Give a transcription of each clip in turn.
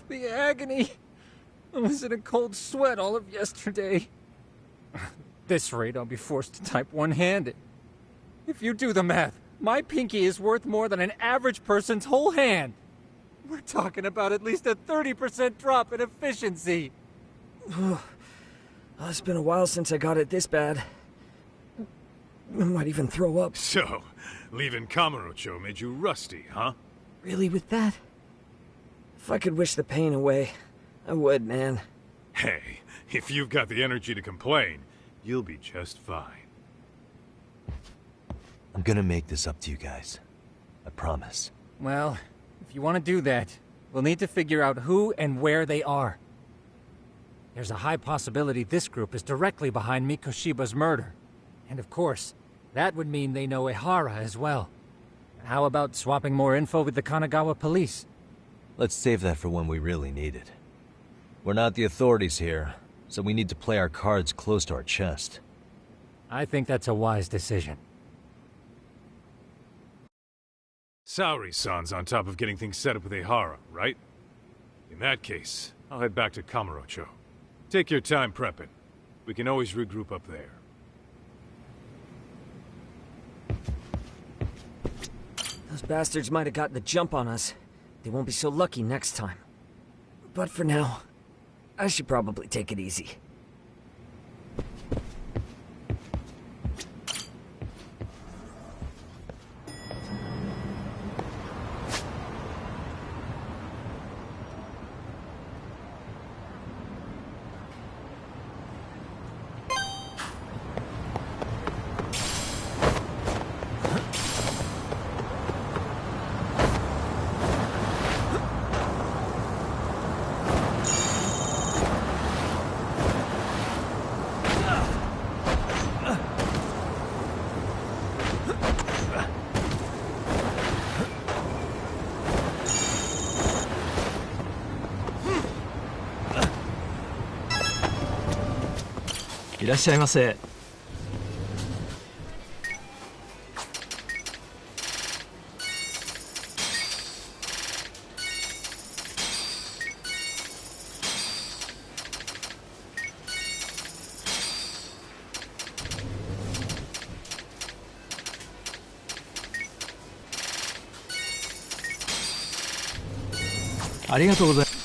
The agony. I was in a cold sweat all of yesterday. At this rate, I'll be forced to type one-handed. If you do the math, my pinky is worth more than an average person's whole hand. We're talking about at least a 30% drop in efficiency. It's been a while since I got it this bad. I might even throw up. So, leaving Kamurocho made you rusty, huh? Really with that? If I could wish the pain away, I would, man. Hey, if you've got the energy to complain, you'll be just fine. I'm gonna make this up to you guys. I promise. Well, if you want to do that, we'll need to figure out who and where they are. There's a high possibility this group is directly behind Mikoshiba's murder. And of course, that would mean they know Ehara as well. How about swapping more info with the Kanagawa police? Let's save that for when we really need it. We're not the authorities here, so we need to play our cards close to our chest. I think that's a wise decision. Saori-san's on top of getting things set up with Ehara, right? In that case, I'll head back to Kamurocho. Take your time prepping. We can always regroup up there. Those bastards might have gotten the jump on us. They won't be so lucky next time. But for now, I should probably take it easy.いらっしゃいませ。ありがとうございます。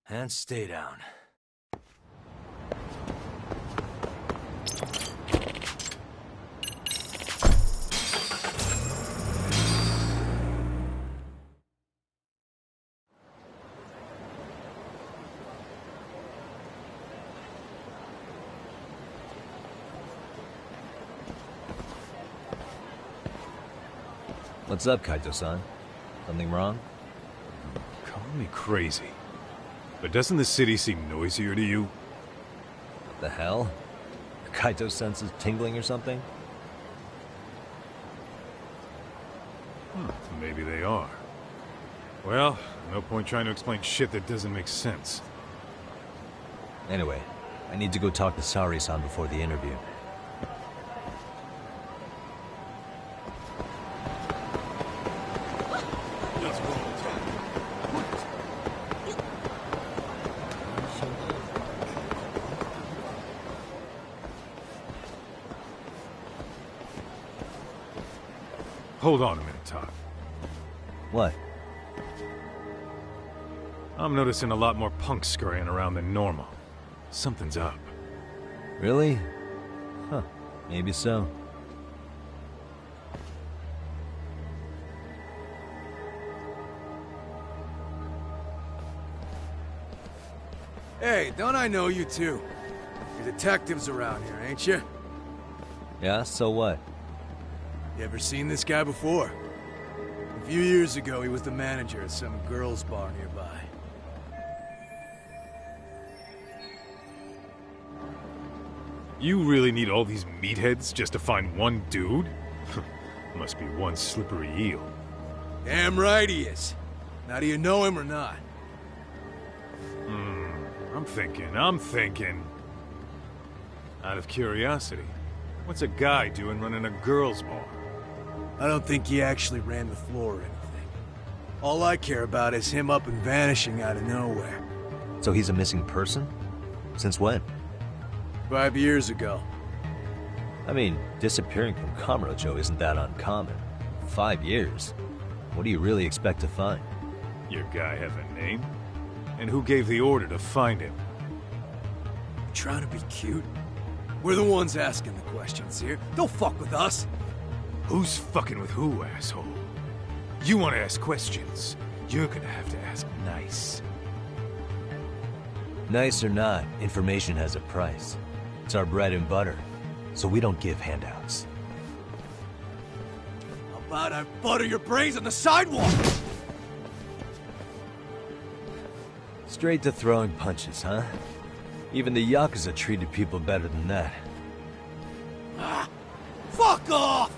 And stay down. What's up, Kaito-san? Something wrong? Call me crazy, but doesn't the city seem noisier to you? What the hell? Kaito senses tingling or something? Maybe they are. Well, no point trying to explain shit that doesn't make sense. Anyway, I need to go talk to Saori-san before the interview. Hold on a minute, Todd. What? I'm noticing a lot more punks scurrying around than normal. Something's up. Really? Huh. Maybe so. Hey, don't I know you two? You're detectives around here, ain't you? Yeah, so what? You ever seen this guy before? A few years ago, he was the manager at some girls' bar nearby. You really need all these meatheads just to find one dude? Must be one slippery eel. Damn right he is. Now, do you know him or not? I'm thinking. Out of curiosity, what's a guy doing running a girls' bar? I don't think he actually ran the floor or anything. All I care about is him up and vanishing out of nowhere. So he's a missing person? Since when? 5 years ago. I mean, disappearing from Kamurocho isn't that uncommon. 5 years? What do you really expect to find? Your guy have a name? And who gave the order to find him? Trying to be cute? We're the ones asking the questions here. Don't fuck with us. Who's fucking with who, asshole? You want to ask questions, you're gonna have to ask nice. Nice or not, information has a price. It's our bread and butter, so we don't give handouts. How about I butter your brains on the sidewalk? Straight to throwing punches, huh? Even the Yakuza treated people better than that. Fuck off!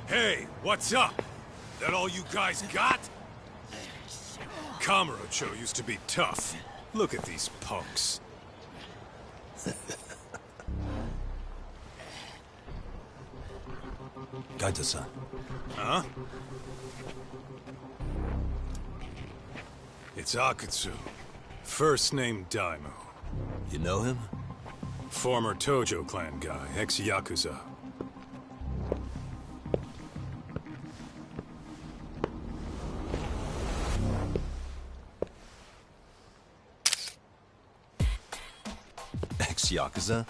Hey, what's up? That all you guys got? Kamurocho used to be tough. Look at these punks. Kaito-san. Huh? It's Akutsu. First name Daimu. You know him? Former Tojo clan guy, ex-Yakuza. Ex-Yakuza?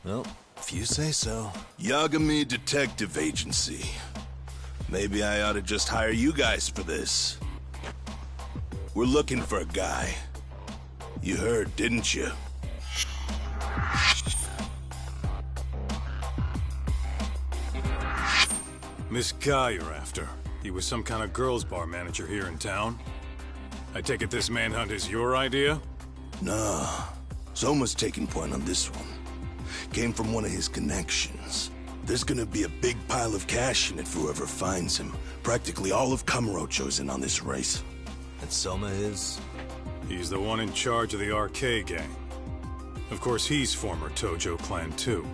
Well, if you say so. Yagami Detective Agency. Maybe I ought to just hire you guys for this. We're looking for a guy. You heard, didn't you? This guy you're after, he was some kind of girls' bar manager here in town? I take it this manhunt is your idea? Nah. Soma's taking point on this one. Came from one of his connections. There's gonna be a big pile of cash in it for whoever finds him. Practically all of Kamurocho's in on this race. And Soma is? He's the one in charge of the RK gang. Of course, he's former Tojo clan too.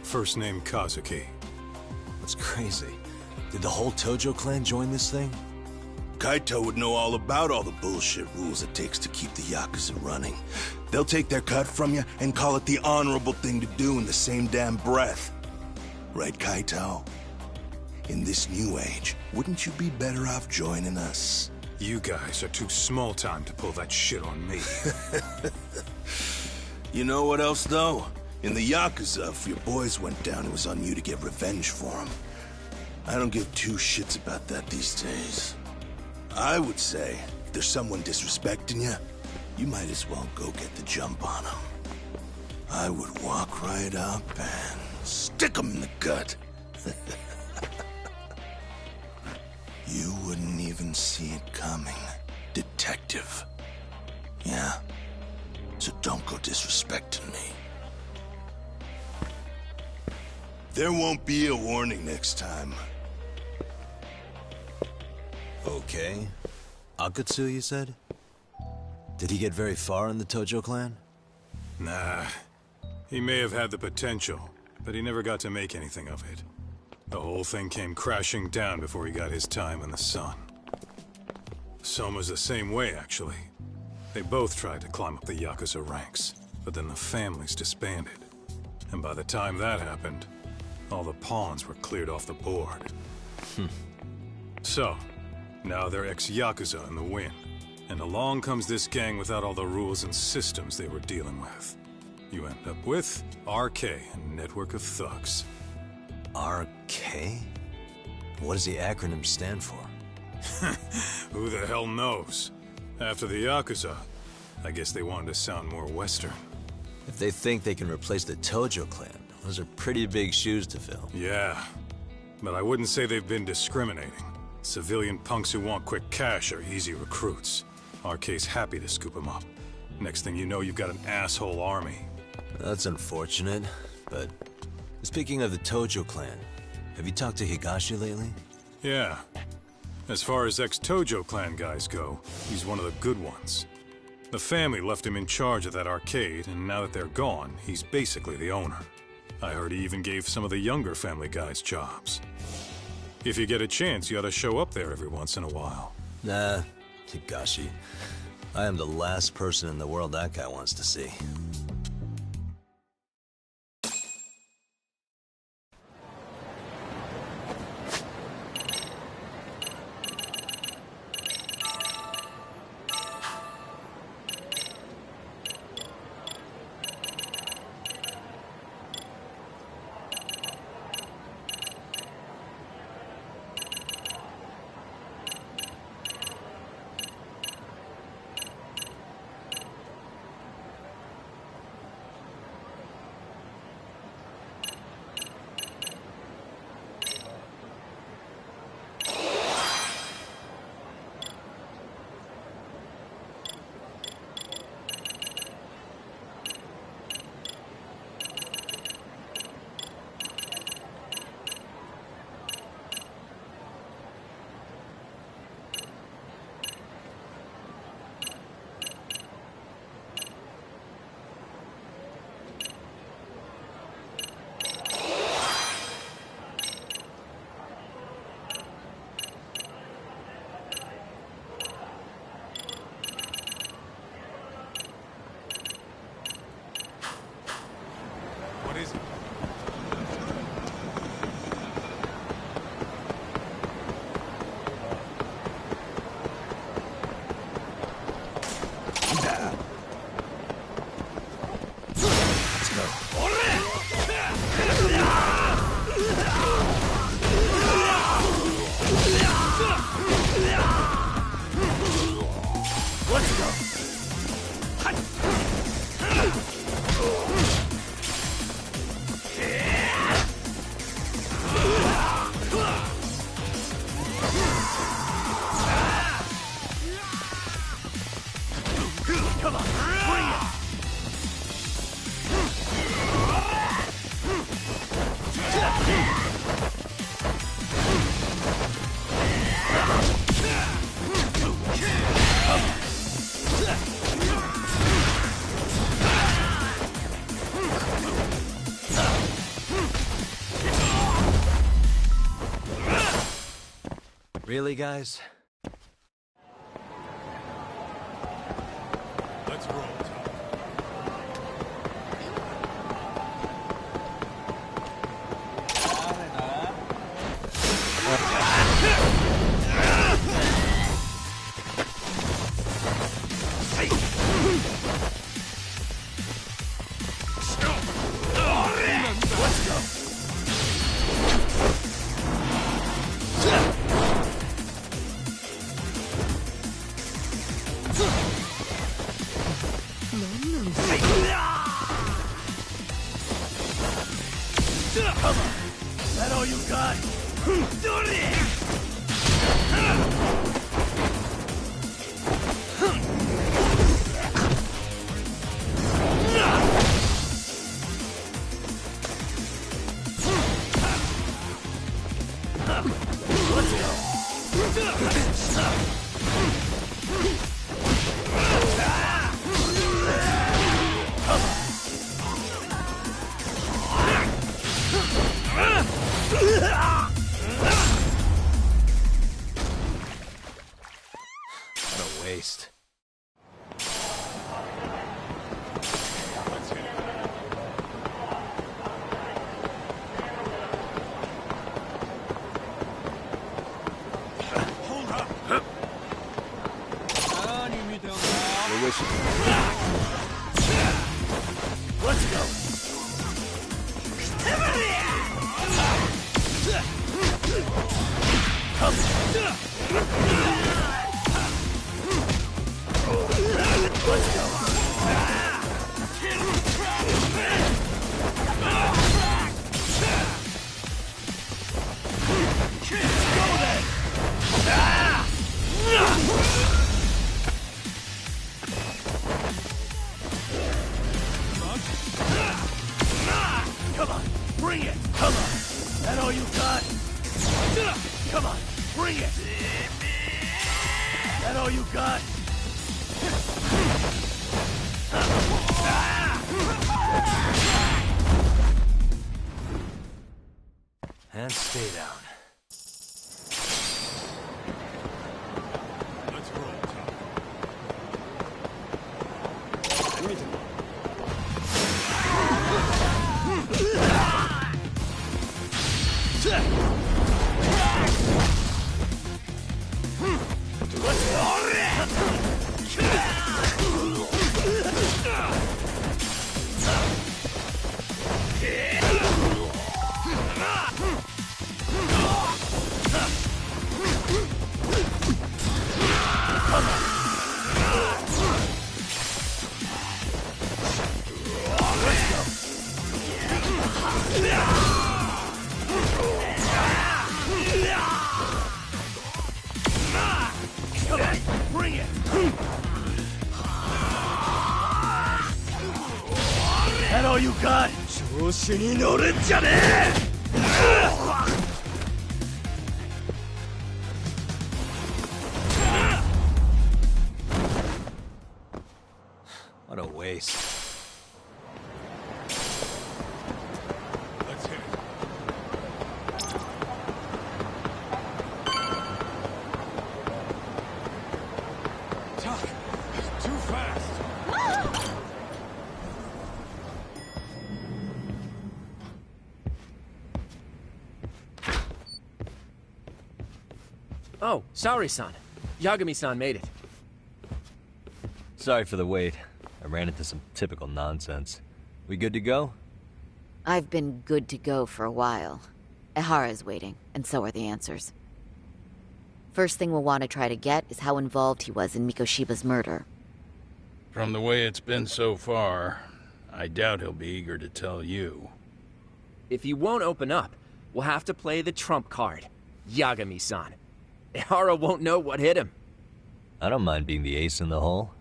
First name Kazuki. That's crazy. Did the whole Tojo clan join this thing? Kaito would know all about all the bullshit rules it takes to keep the Yakuza running. They'll take their cut from you and call it the honorable thing to do in the same damn breath. Right, Kaito? In this new age, wouldn't you be better off joining us? You guys are too small time to pull that shit on me. You know what else, though? In the Yakuza, if your boys went down, it was on you to get revenge for them. I don't give two shits about that these days. I would say, if there's someone disrespecting you, you might as well go get the jump on them. I would walk right up and stick them in the gut. You wouldn't even see it coming, detective. Yeah? So don't go disrespecting me. There won't be a warning next time. Okay. Akutsu, you said? Did he get very far in the Tojo clan? Nah. He may have had the potential, but he never got to make anything of it. The whole thing came crashing down before he got his time in the sun. Soma's the same way, actually. They both tried to climb up the Yakuza ranks, but then the families disbanded. And by the time that happened, all the pawns were cleared off the board. So, now they're ex-Yakuza in the wind. And along comes this gang without all the rules and systems they were dealing with. You end up with RK, a network of thugs. RK? What does the acronym stand for? Who the hell knows? After the Yakuza, I guess they wanted to sound more Western. If they think they can replace the Tojo clan, those are pretty big shoes to fill. Yeah, but I wouldn't say they've been discriminating. Civilian punks who want quick cash are easy recruits. RK's happy to scoop them up. Next thing you know, you've got an asshole army. That's unfortunate, but speaking of the Tojo clan, have you talked to Higashi lately? Yeah. As far as ex-Tojo clan guys go, he's one of the good ones. The family left him in charge of that arcade, and now that they're gone, he's basically the owner. I heard he even gave some of the younger family guys jobs. If you get a chance, you ought to show up there every once in a while. Nah, Higashi. I am the last person in the world that guy wants to see. Really, guys? Let's roll, Tom. That all you got? What a waste. Let's hit it. Hold up. We're wishing. Let's go. Let's go. Go then. Come on, bring it. Come on. That all you got? Come on, bring it. That all you got? And stay down. Let's roll, Tom. Come on, bring it. That all you got? 調子に乗るんじゃねえ! What a waste. Let's hit it. Tuck, too fast. Oh, sorry-san. Yagami-san made it. Sorry for the wait. I ran into some typical nonsense. We good to go? I've been good to go for a while. Ehara's waiting, and so are the answers. First thing we'll want to try to get is how involved he was in Mikoshiba's murder. From the way it's been so far, I doubt he'll be eager to tell you. If he won't open up, we'll have to play the trump card. Yagami-san. Ehara won't know what hit him. I don't mind being the ace in the hole.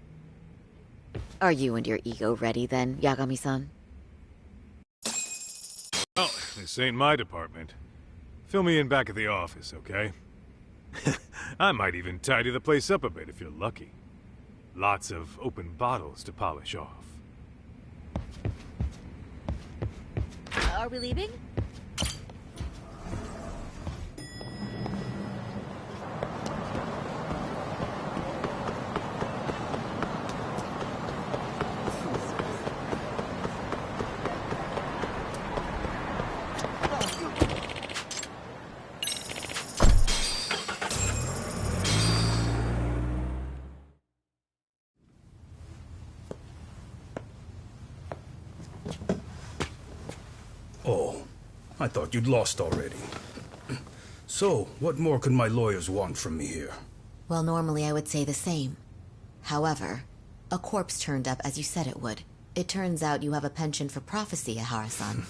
Are you and your ego ready then, Yagami-san? Well, this ain't my department. Fill me in back at the office, okay? I might even tidy the place up a bit if you're lucky. Lots of open bottles to polish off. Are we leaving? I thought you'd lost already. So, what more could my lawyers want from me here? Well, normally I would say the same. However, a corpse turned up as you said it would. It turns out you have a penchant for prophecy, Ihara-san.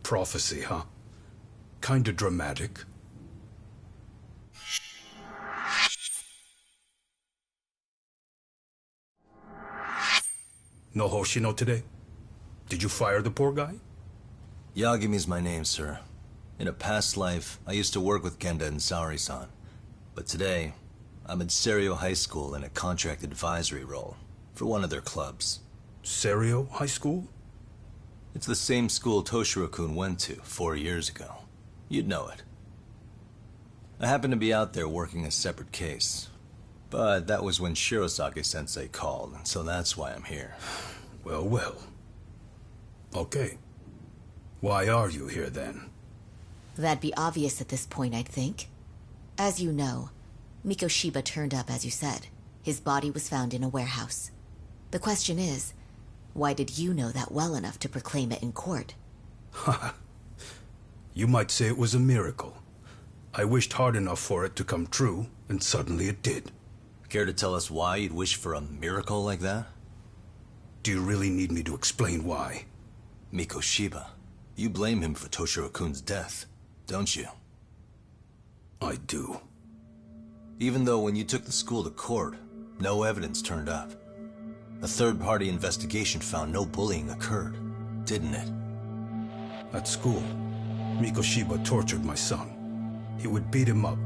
Prophecy, huh? Kinda dramatic. No Hoshino today? Did you fire the poor guy? Yagami's my name, sir. In a past life, I used to work with Kenda and Saori-san. But today, I'm at Serio High School in a contract advisory role for one of their clubs. Serio High School? It's the same school Toshiro-kun went to 4 years ago. You'd know it. I happened to be out there working a separate case. But that was when Shirosake-sensei called, and so that's why I'm here. Well, well. Okay. Why are you here then? That'd be obvious at this point, I'd think. As you know, Mikoshiba turned up as you said. His body was found in a warehouse. The question is, why did you know that well enough to proclaim it in court? Haha. You might say it was a miracle. I wished hard enough for it to come true, and suddenly it did. Care to tell us why you'd wish for a miracle like that? Do you really need me to explain why? Mikoshiba. You blame him for Toshiro-kun's death, don't you? I do. Even though when you took the school to court, no evidence turned up. A third-party investigation found no bullying occurred, didn't it? At school, Mikoshiba tortured my son. He would beat him up,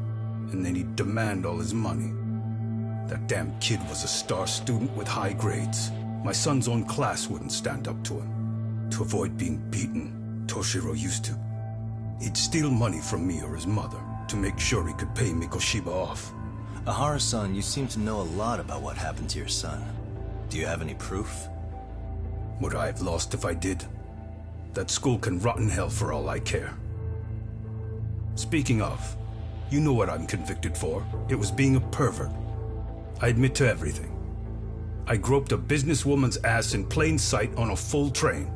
and then he'd demand all his money. That damn kid was a star student with high grades. My son's own class wouldn't stand up to him. To avoid being beaten, Toshiro used to. He'd steal money from me or his mother to make sure he could pay Mikoshiba off. Ihara-san, you seem to know a lot about what happened to your son. Do you have any proof? Would I have lost if I did? That school can rot in hell for all I care. Speaking of, you know what I'm convicted for. It was being a pervert. I admit to everything. I groped a businesswoman's ass in plain sight on a full train.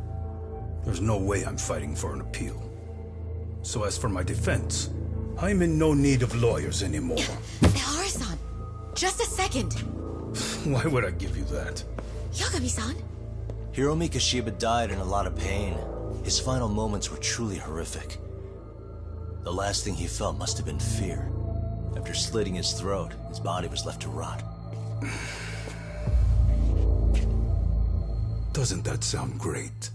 There's no way I'm fighting for an appeal. So as for my defense, I'm in no need of lawyers anymore. Ihara-san, just a second. Why would I give you that? Yagami-san? Hiro Mikoshiba died in a lot of pain. His final moments were truly horrific. The last thing he felt must have been fear. After slitting his throat, his body was left to rot. Doesn't that sound great?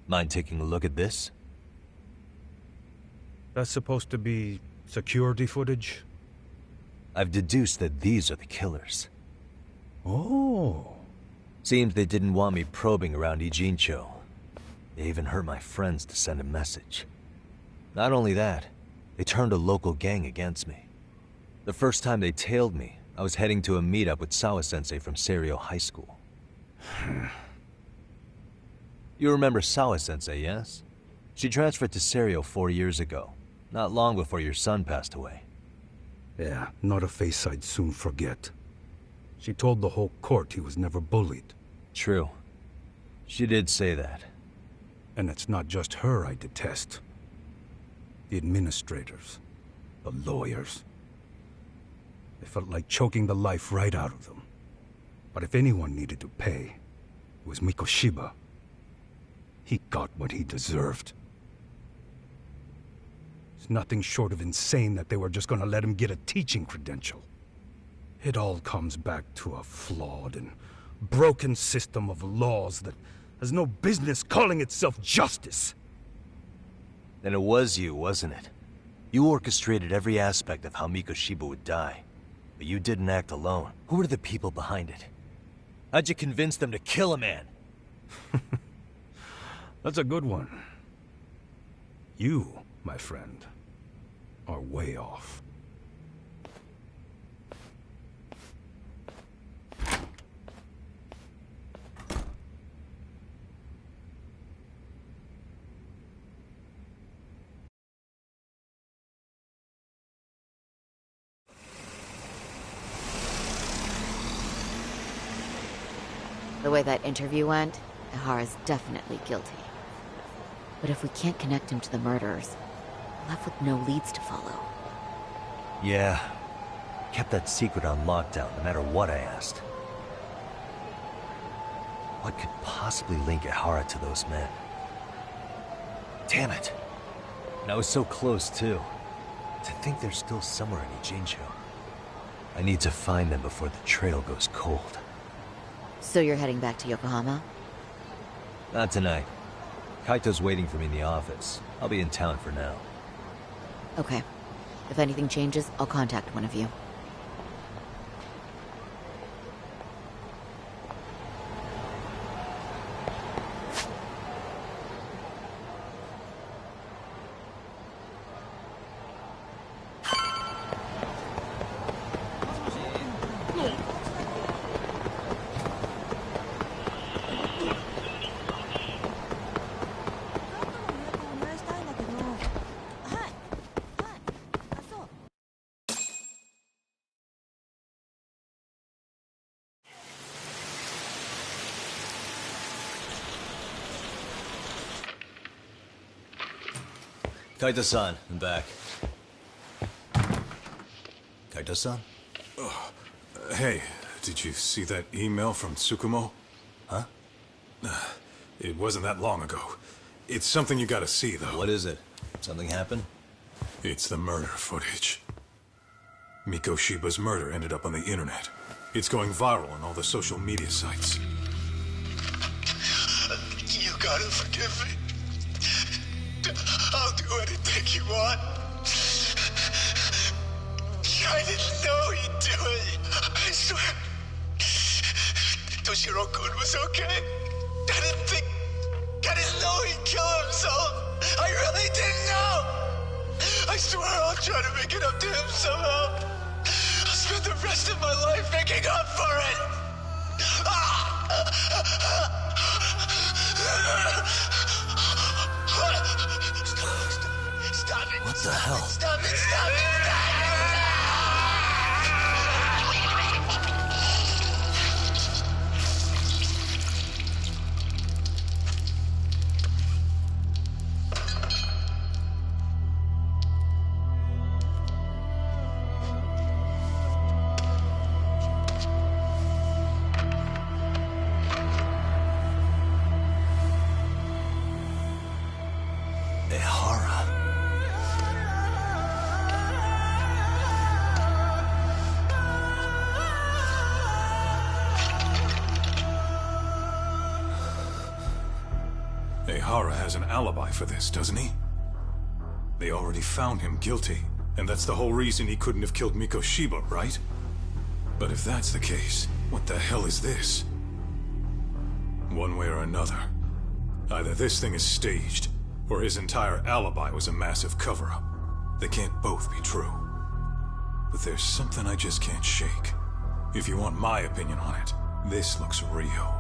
Mind taking a look at this? That's supposed to be security footage? I've deduced that these are the killers. Oh. Seems they didn't want me probing around Ijincho. They even hurt my friends to send a message. Not only that, they turned a local gang against me. The first time they tailed me, I was heading to a meetup with Sawa-sensei from Serio High School. You remember Sawa-sensei, yes? She transferred to Serio 4 years ago, not long before your son passed away. Yeah, not a face I'd soon forget. She told the whole court he was never bullied. True. She did say that. And it's not just her I detest. The administrators, the lawyers. It felt like choking the life right out of them. But if anyone needed to pay, it was Mikoshiba. He got what he deserved. It's nothing short of insane that they were just gonna let him get a teaching credential. It all comes back to a flawed and broken system of laws that has no business calling itself justice. Then it was you, wasn't it? You orchestrated every aspect of how Mikoshiba would die. But you didn't act alone. Who were the people behind it? How'd you convince them to kill a man? That's a good one. You, my friend, are way off. The way that interview went, Ihara's definitely guilty. But if we can't connect him to the murderers, we're left with no leads to follow. Yeah. Kept that secret on lockdown, no matter what I asked. What could possibly link Ihara to those men? Damn it. And I was so close, too. To think they're still somewhere in Ijincho. I need to find them before the trail goes cold. So you're heading back to Yokohama? Not tonight. Kaito's waiting for me in the office. I'll be in town for now. Okay. If anything changes, I'll contact one of you. Kaito-san, I'm back. Kaito-san? Hey, did you see that email from Tsukumo? Huh? It wasn't that long ago. It's something you gotta see, though. What is it? Something happened? It's the murder footage. Miko Shiba's murder ended up on the internet. It's going viral on all the social media sites. You gotta forgive me. I'll do anything you want. I didn't know he'd do it. I swear. Toshiro-kun was okay. I didn't know he'd kill himself. I really didn't know. I swear I'll try to make it up to him somehow. I'll spend the rest of my life making up for it. Stop it. What the hell? Stop it, stop it, stop it! Ihara has an alibi for this, doesn't he? They already found him guilty, and that's the whole reason he couldn't have killed Miko Shiba, right? But if that's the case, what the hell is this? One way or another, either this thing is staged, or his entire alibi was a massive cover-up. They can't both be true. But there's something I just can't shake. If you want my opinion on it, this looks real.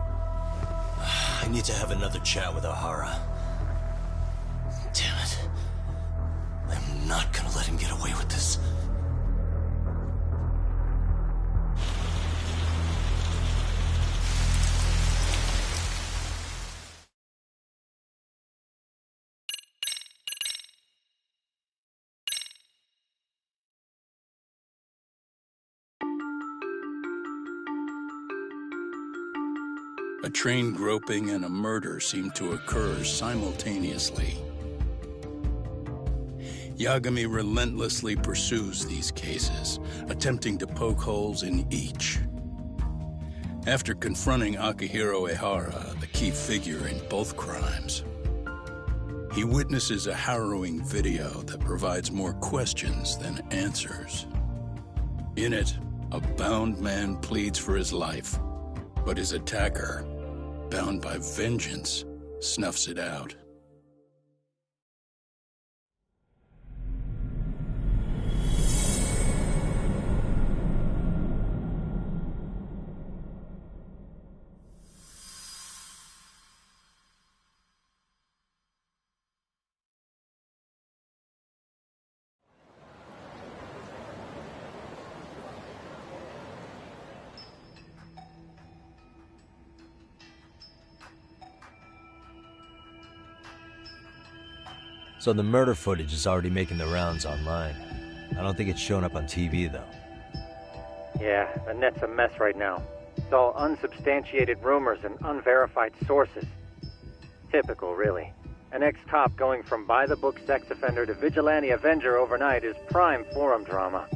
I need to have another chat with Ihara. Damn it. I'm not gonna let him get away with this. A train groping and a murder seem to occur simultaneously. Yagami relentlessly pursues these cases, attempting to poke holes in each. After confronting Akihiro Ihara, the key figure in both crimes, he witnesses a harrowing video that provides more questions than answers. In it, a bound man pleads for his life, but his attacker, bound by vengeance, snuffs it out. So the murder footage is already making the rounds online. I don't think it's showing up on TV, though. Yeah, the net's a mess right now. It's all unsubstantiated rumors and unverified sources. Typical, really. An ex-cop going from by-the-book sex offender to vigilante avenger overnight is prime forum drama.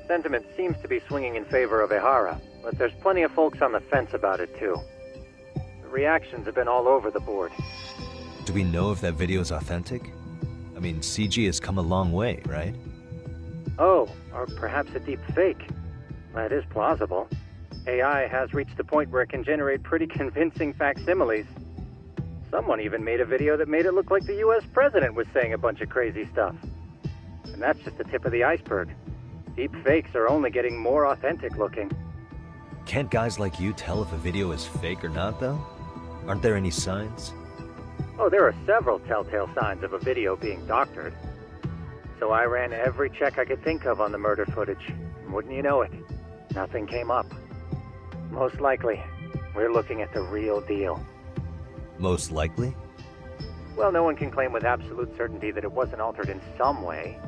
Sentiment seems to be swinging in favor of Ehara, but there's plenty of folks on the fence about it, too. The reactions have been all over the board. Do we know if that video is authentic? I mean, CG has come a long way, right? Oh, or perhaps a deep fake. That is plausible. AI has reached the point where it can generate pretty convincing facsimiles. Someone even made a video that made it look like the US president was saying a bunch of crazy stuff. And that's just the tip of the iceberg. Deep fakes are only getting more authentic looking. Can't guys like you tell if a video is fake or not, though? Aren't there any signs? Oh, there are several telltale signs of a video being doctored. So I ran every check I could think of on the murder footage. And wouldn't you know it, nothing came up. Most likely, we're looking at the real deal. Most likely? Well, no one can claim with absolute certainty that it wasn't altered in some way.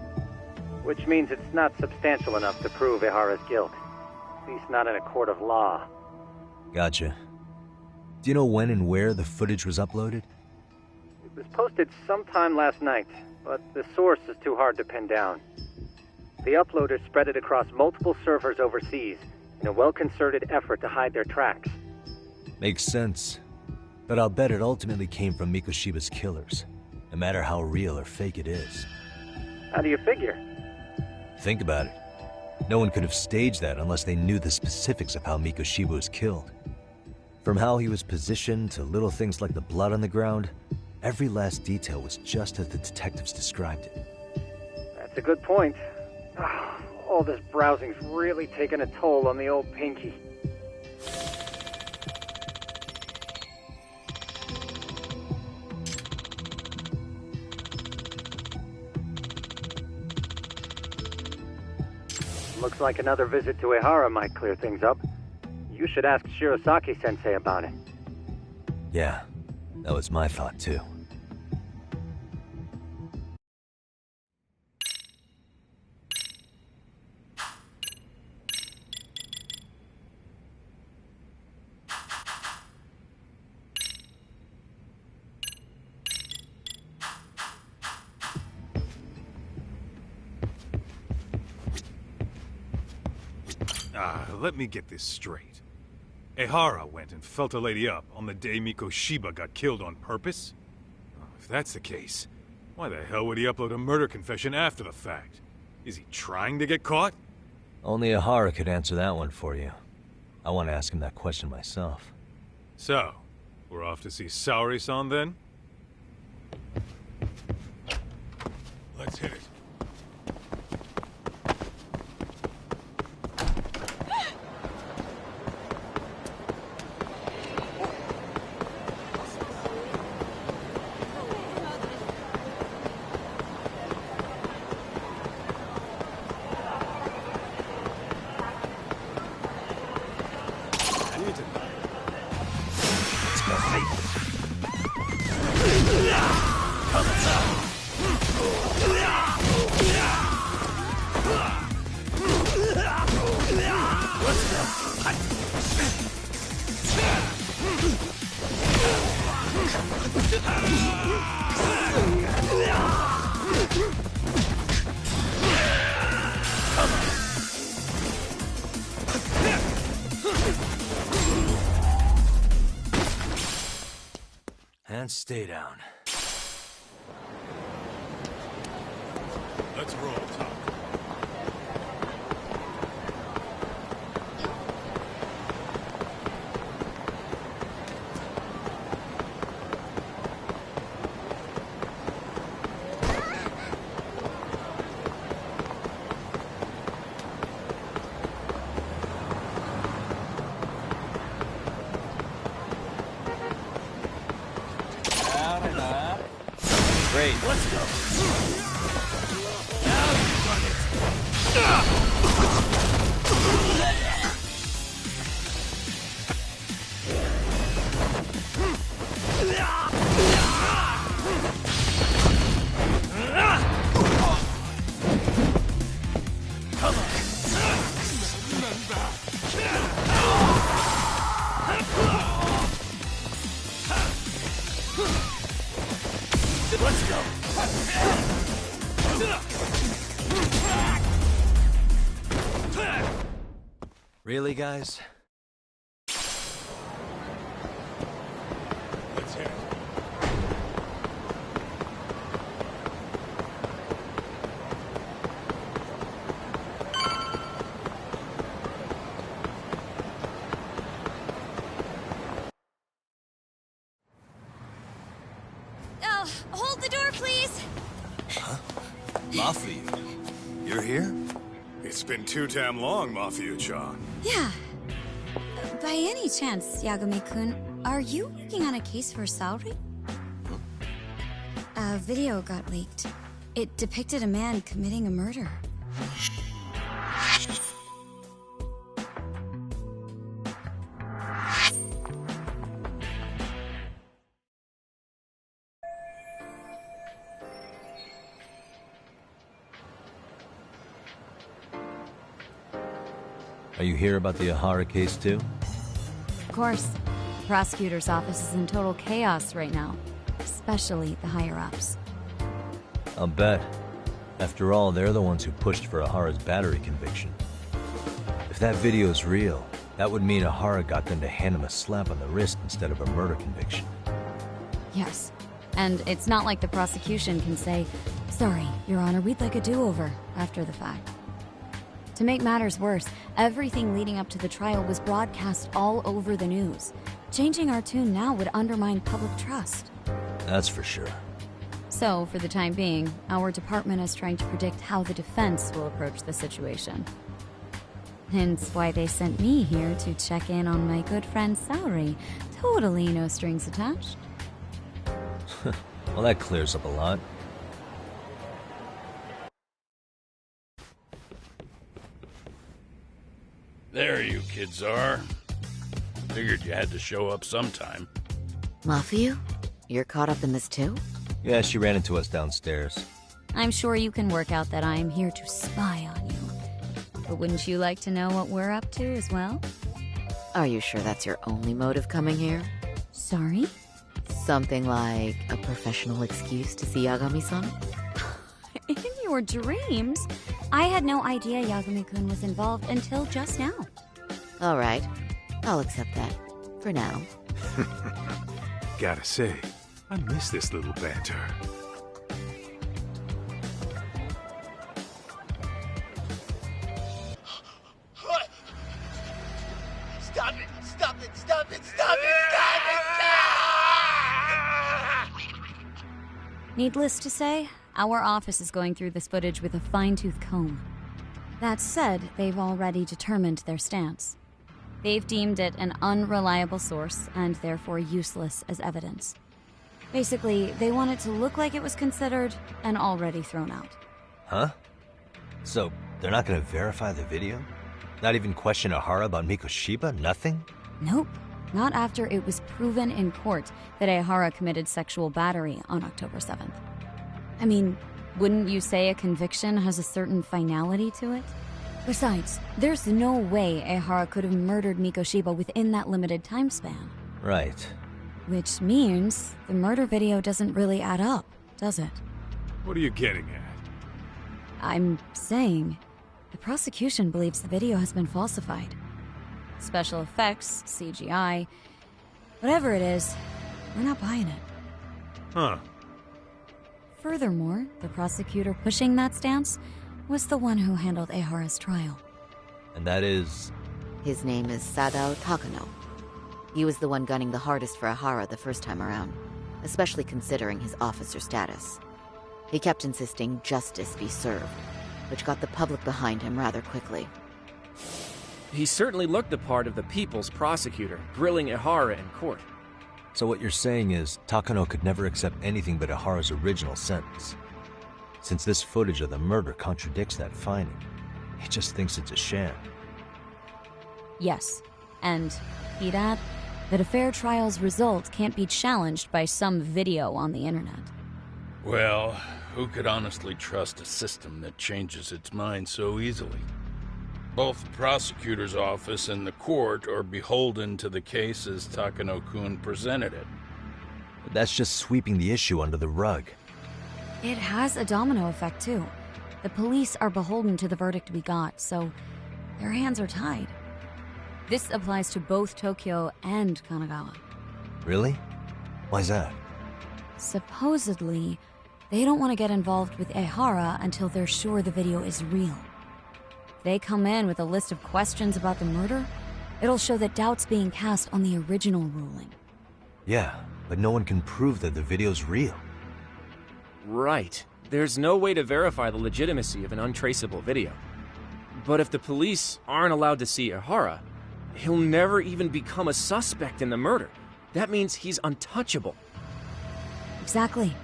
Which means it's not substantial enough to prove Ehara's guilt. At least not in a court of law. Gotcha. Do you know when and where the footage was uploaded? It was posted sometime last night, but the source is too hard to pin down. The uploaders spread it across multiple servers overseas in a well-concerted effort to hide their tracks. Makes sense. But I'll bet it ultimately came from Mikoshiba's killers, no matter how real or fake it is. How do you figure? Think about it. No one could have staged that unless they knew the specifics of how Mikoshiba was killed. From how he was positioned to little things like the blood on the ground, every last detail was just as the detectives described it. That's a good point. All this browsing's really taken a toll on the old pinky. Looks like another visit to Ehara might clear things up. You should ask Shirosaki-sensei about it. Yeah, that was my thought too. Let me get this straight. Ehara went and felt a lady up on the day Mikoshiba got killed on purpose? If that's the case, why the hell would he upload a murder confession after the fact? Is he trying to get caught? Only Ehara could answer that one for you. I want to ask him that question myself. So, we're off to see Saori-san then? Let's hit it. And stay down. Let's roll, Tom. Great. Let's go. Now you run it. Let's go. Really, guys? Let's hit it. Oh, hold the door, please. Mafia, you're here? It's been too damn long, Mafia-chan. Yeah. By any chance, Yagami-kun, are you working on a case for Saori? A video got leaked. It depicted a man committing a murder. Are you here about the Ahara case too? Of course. The prosecutor's office is in total chaos right now, especially the higher-ups. I'll bet. After all, they're the ones who pushed for Ahara's battery conviction. If that video's real, that would mean Ahara got them to hand him a slap on the wrist instead of a murder conviction. Yes. And it's not like the prosecution can say, "Sorry, Your Honor, we'd like a do-over," after the fact. To make matters worse, everything leading up to the trial was broadcast all over the news. Changing our tune now would undermine public trust. That's for sure. So, for the time being, our department is trying to predict how the defense will approach the situation. Hence why they sent me here to check in on my good friend Saori. Totally no strings attached. Well, that clears up a lot. There you kids are. Figured you had to show up sometime. Mafia? You're caught up in this too? Yeah, she ran into us downstairs. I'm sure you can work out that I'm here to spy on you. But wouldn't you like to know what we're up to as well? Are you sure that's your only motive coming here? Sorry? Something like a professional excuse to see Yagami-san? In your dreams? I had no idea Yagami-kun was involved until just now. Alright, I'll accept that. For now. Gotta say, I miss this little banter. Stop it! Stop it! Stop it! Stop it! Stop it! Needless to say, our office is going through this footage with a fine-tooth comb. That said, they've already determined their stance. They've deemed it an unreliable source and therefore useless as evidence. Basically, they want it to look like it was considered and already thrown out. Huh? So, they're not gonna verify the video? Not even question Ahara about Mikoshiba? Nothing? Nope. Not after it was proven in court that Ahara committed sexual battery on October 7th. I mean, wouldn't you say a conviction has a certain finality to it? Besides, there's no way Ehara could have murdered Mikoshiba within that limited time span. Right. Which means the murder video doesn't really add up, does it? What are you getting at? I'm saying the prosecution believes the video has been falsified. Special effects, CGI, whatever it is, we're not buying it. Huh. Furthermore, the prosecutor pushing that stance was the one who handled Ehara's trial. And that is... His name is Sadao Takano. He was the one gunning the hardest for Ahara the first time around, especially considering his officer status. He kept insisting justice be served, which got the public behind him rather quickly. He certainly looked the part of the people's prosecutor, grilling Ehara in court. So what you're saying is, Takano could never accept anything but Ahara's original sentence. Since this footage of the murder contradicts that finding, he just thinks it's a sham. Yes, and he'd add that a fair trial's result can't be challenged by some video on the internet. Well, who could honestly trust a system that changes its mind so easily? Both the prosecutor's office and the court are beholden to the case as Takano-kun presented it. But that's just sweeping the issue under the rug. It has a domino effect, too. The police are beholden to the verdict we got, so their hands are tied. This applies to both Tokyo and Kanagawa. Really? Why's that? Supposedly, they don't want to get involved with Ehara until they're sure the video is real. If they come in with a list of questions about the murder, it'll show that doubt's being cast on the original ruling. Yeah, but no one can prove that the video's real. Right. There's no way to verify the legitimacy of an untraceable video. But if the police aren't allowed to see Ehara, he'll never even become a suspect in the murder. That means he's untouchable. Exactly.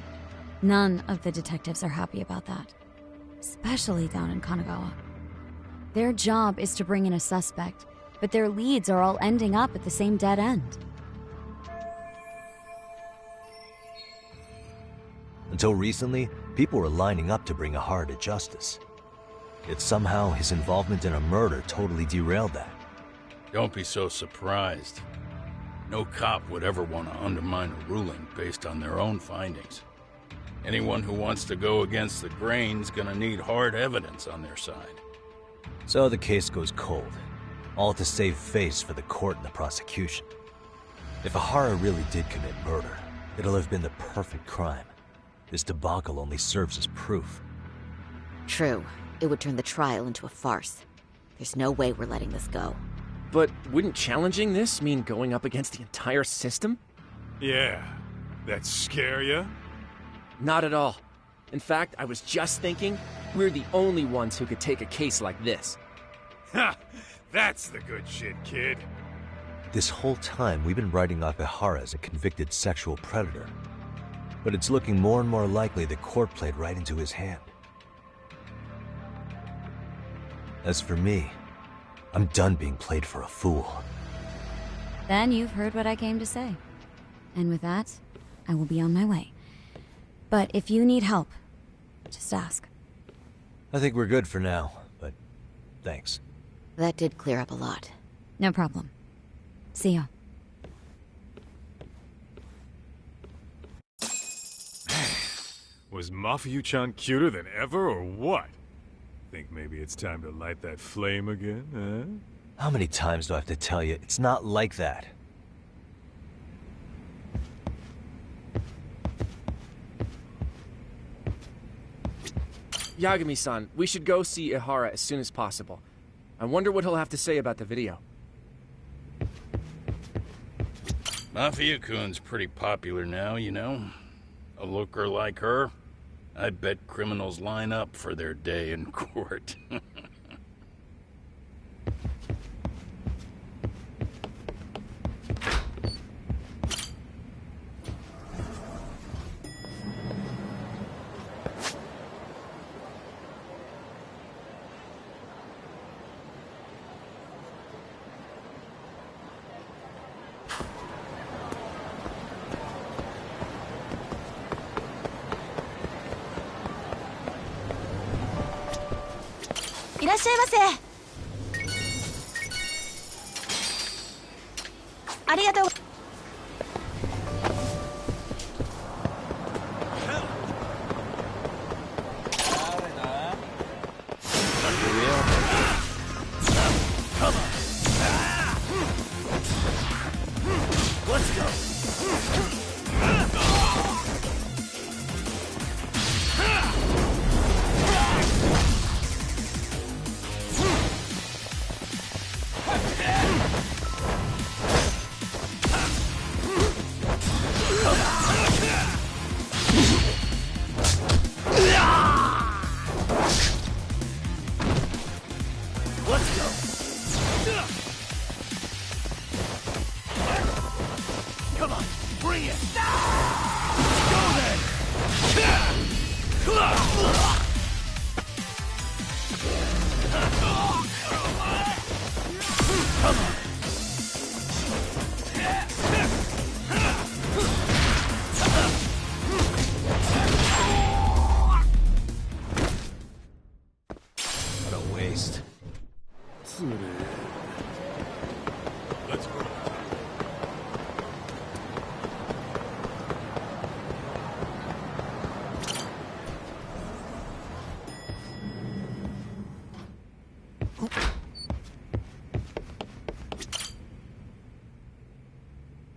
None of the detectives are happy about that. Especially down in Kanagawa. Their job is to bring in a suspect, but their leads are all ending up at the same dead end. Until recently, people were lining up to bring Ehara to justice. Yet somehow his involvement in a murder totally derailed that. Don't be so surprised. No cop would ever want to undermine a ruling based on their own findings. Anyone who wants to go against the grain's gonna need hard evidence on their side. So the case goes cold, all to save face for the court and the prosecution. If Ehara really did commit murder, it'll have been the perfect crime. This debacle only serves as proof. True. It would turn the trial into a farce. There's no way we're letting this go. But wouldn't challenging this mean going up against the entire system? Yeah. That scare ya? Not at all. In fact, I was just thinking, we're the only ones who could take a case like this. Ha! That's the good shit, kid. This whole time, we've been writing off Ehara as a convicted sexual predator. But it's looking more and more likely the court played right into his hand. As for me, I'm done being played for a fool. Then you've heard what I came to say. And with that, I will be on my way. But if you need help, just ask. I think we're good for now, but thanks. That did clear up a lot. No problem. See ya. Was Mafuyu-chan cuter than ever, or what? Think maybe it's time to light that flame again, huh? How many times do I have to tell you, it's not like that? Yagami-san, we should go see Ehara as soon as possible. I wonder what he'll have to say about the video. Mafia-kun's pretty popular now, you know. A looker like her, I bet criminals line up for their day in court.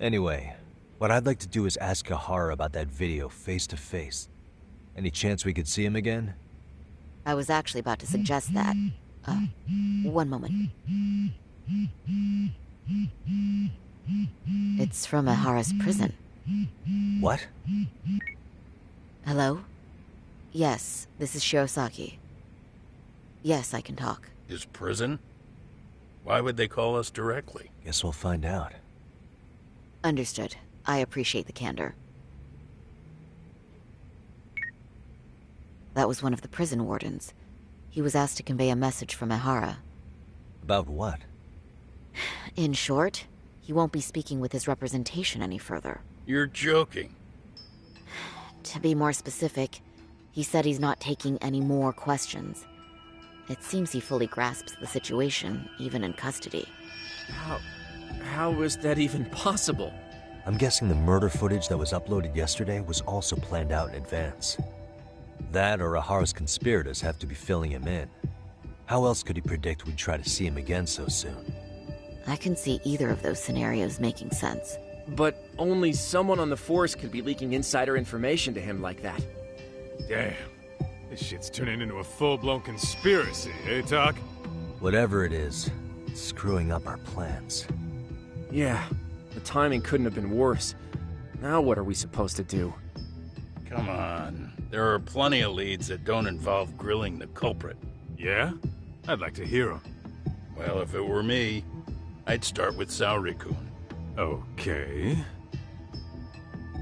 Anyway, what I'd like to do is ask Ihara about that video face to face. Any chance we could see him again? I was actually about to suggest that. One moment. It's from Ihara's prison. What? Hello? Yes, this is Shirosaki. Yes, I can talk. His prison? Why would they call us directly? Guess we'll find out. Understood. I appreciate the candor. That was one of the prison wardens. He was asked to convey a message from Ihara. About what? In short, he won't be speaking with his representation any further. You're joking. To be more specific, he said he's not taking any more questions. It seems he fully grasps the situation, even in custody. How is that even possible? I'm guessing the murder footage that was uploaded yesterday was also planned out in advance. That or Ihara's conspirators have to be filling him in. How else could he predict we'd try to see him again so soon? I can see either of those scenarios making sense. But only someone on the force could be leaking insider information to him like that. Damn. This shit's turning into a full-blown conspiracy, eh, Talk? Whatever it is, it's screwing up our plans. Yeah, the timing couldn't have been worse. Now what are we supposed to do? Come on. There are plenty of leads that don't involve grilling the culprit. Yeah? I'd like to hear them. Well, if it were me, I'd start with Saori-kun. Okay.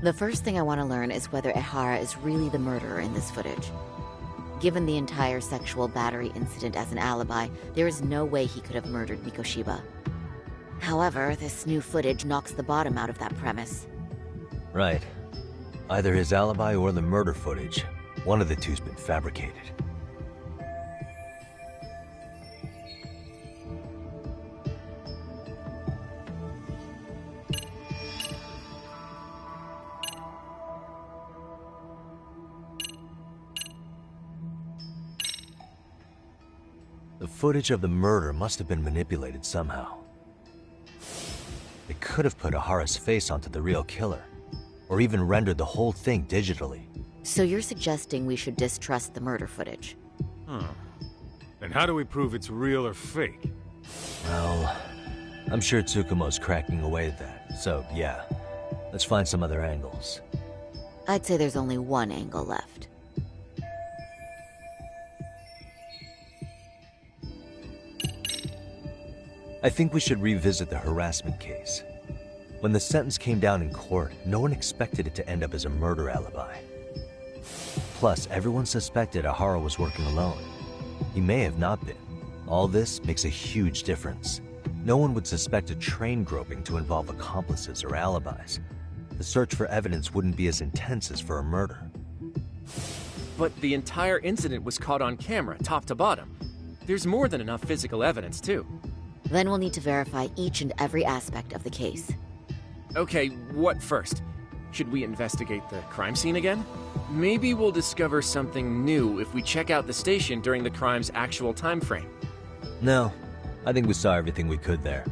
The first thing I want to learn is whether Ihara is really the murderer in this footage. Given the entire sexual battery incident as an alibi, there is no way he could have murdered Mikoshiba. However, this new footage knocks the bottom out of that premise. Right. Either his alibi or the murder footage. One of the two's been fabricated. The footage of the murder must have been manipulated somehow. They could have put Ihara's face onto the real killer, or even rendered the whole thing digitally. So you're suggesting we should distrust the murder footage? And how do we prove it's real or fake? Well, I'm sure Tsukumo's cracking away at that, so yeah. Let's find some other angles. I'd say there's only one angle left. I think we should revisit the harassment case. When the sentence came down in court, no one expected it to end up as a murder alibi. Plus, everyone suspected Ihara was working alone. He may have not been. All this makes a huge difference. No one would suspect a train groping to involve accomplices or alibis. The search for evidence wouldn't be as intense as for a murder. But the entire incident was caught on camera, top to bottom. There's more than enough physical evidence, too. Then we'll need to verify each and every aspect of the case. Okay, what first? Should we investigate the crime scene again? Maybe we'll discover something new if we check out the station during the crime's actual time frame. No, I think we saw everything we could there.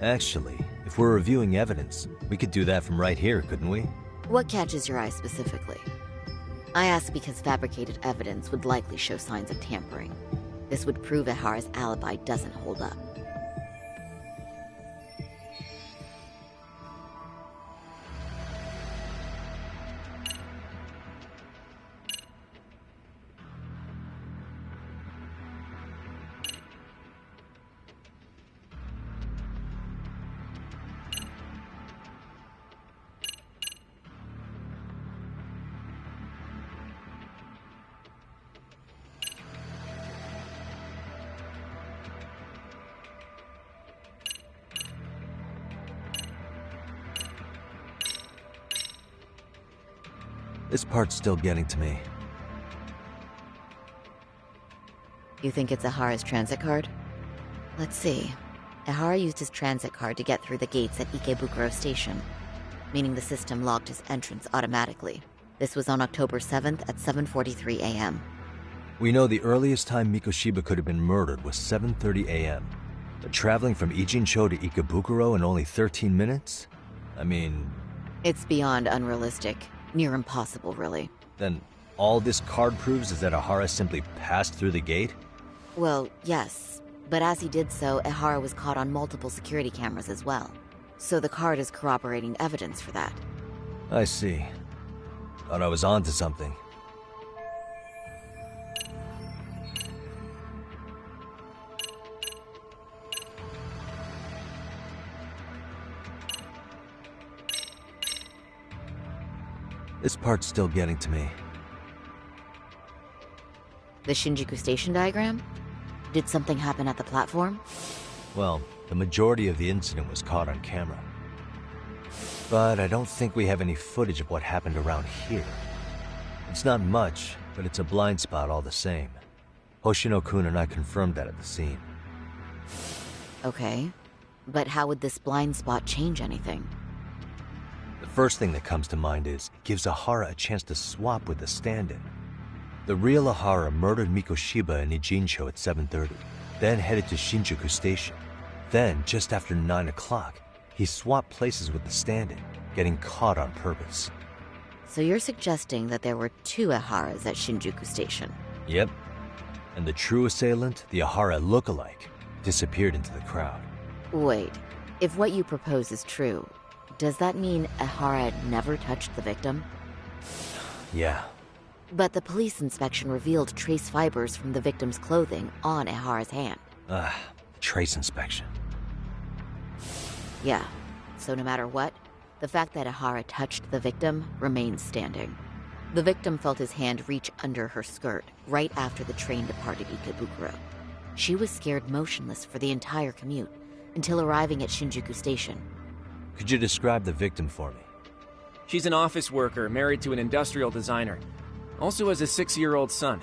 Actually, if we're reviewing evidence, we could do that from right here, couldn't we? What catches your eye specifically? I ask because fabricated evidence would likely show signs of tampering. This would prove Ihara's alibi doesn't hold up. This part's still getting to me. You think it's Ihara's transit card? Let's see. Ihara used his transit card to get through the gates at Ikebukuro Station, meaning the system logged his entrance automatically. This was on October 7th at 7:43 a.m. We know the earliest time Mikoshiba could have been murdered was 7:30 a.m. But traveling from Ijincho to Ikebukuro in only 13 minutes? I mean... It's beyond unrealistic. Near impossible, really. Then all this card proves is that Ihara simply passed through the gate? Well, yes. But as he did so, Ihara was caught on multiple security cameras as well. So the card is corroborating evidence for that. I see. Thought I was onto something. This part's still getting to me. The Shinjuku Station diagram? Did something happen at the platform? Well, the majority of the incident was caught on camera. But I don't think we have any footage of what happened around here. It's not much, but it's a blind spot all the same. Hoshino-kun and I confirmed that at the scene. Okay. But how would this blind spot change anything? The first thing that comes to mind is it gives Ihara a chance to swap with the stand-in. The real Ihara murdered Mikoshiba in Ijincho at 7:30, then headed to Shinjuku Station. Then, just after 9 o'clock, he swapped places with the stand-in, getting caught on purpose. So you're suggesting that there were two Iharas at Shinjuku Station? Yep. And the true assailant, the Ihara look-alike, disappeared into the crowd. Wait, if what you propose is true, does that mean Ihara had never touched the victim? Yeah. But the police inspection revealed trace fibers from the victim's clothing on Ihara's hand. Trace inspection. Yeah. So no matter what, the fact that Ihara touched the victim remains standing. The victim felt his hand reach under her skirt right after the train departed Ikebukuro. She was scared motionless for the entire commute until arriving at Shinjuku Station. Could you describe the victim for me? She's an office worker married to an industrial designer. Also has a 6-year-old son.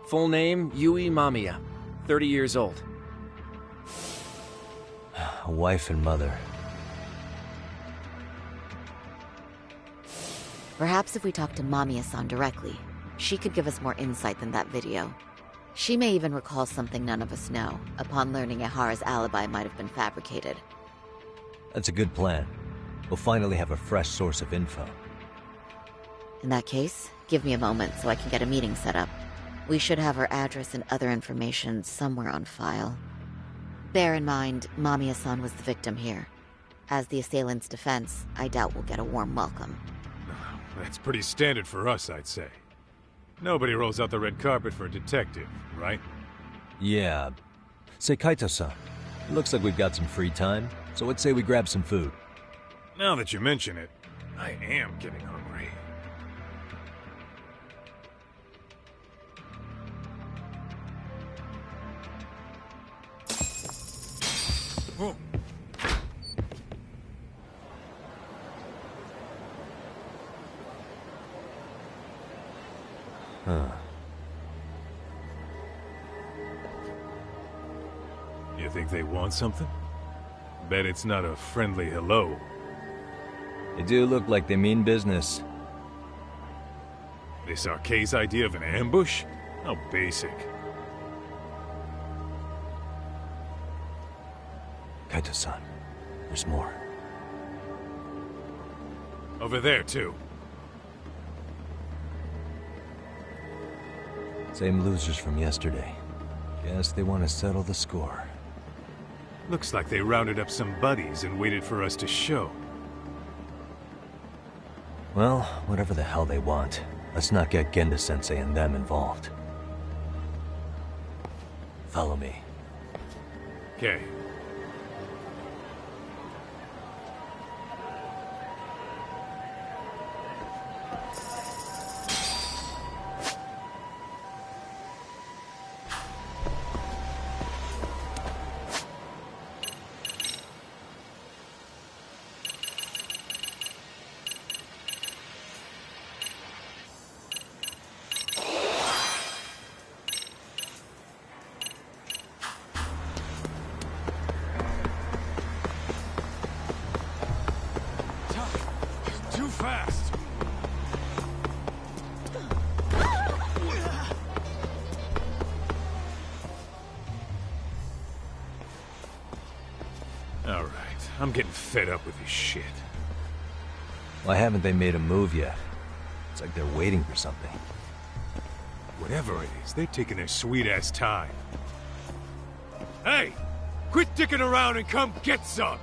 Full name, Yui Mamiya, 30 years old. A wife and mother. Perhaps if we talk to Mamiya-san directly, she could give us more insight than that video. She may even recall something none of us know, upon learning Ihara's alibi might have been fabricated. That's a good plan. We'll finally have a fresh source of info. In that case, give me a moment so I can get a meeting set up. We should have her address and other information somewhere on file. Bear in mind, Mamiya-san was the victim here. As the assailant's defense, I doubt we'll get a warm welcome. That's pretty standard for us, I'd say. Nobody rolls out the red carpet for a detective, right? Yeah. Say, Kaito-san, it looks like we've got some free time, so let's say we grab some food. Now that you mention it, I am getting hungry. Whoa. Huh. You think they want something? Bet it's not a friendly hello. They do look like they mean business. This Arcade's idea of an ambush? How basic. Kaito-san, there's more. Over there, too. Same losers from yesterday. Guess they want to settle the score. Looks like they rounded up some buddies and waited for us to show. Well, whatever the hell they want, let's not get Genda-sensei and them involved. Follow me. Okay. Too fast! Alright, I'm getting fed up with this shit. Why haven't they made a move yet? It's like they're waiting for something. Whatever it is, they're taking their sweet-ass time. Hey! Quit dicking around and come get some!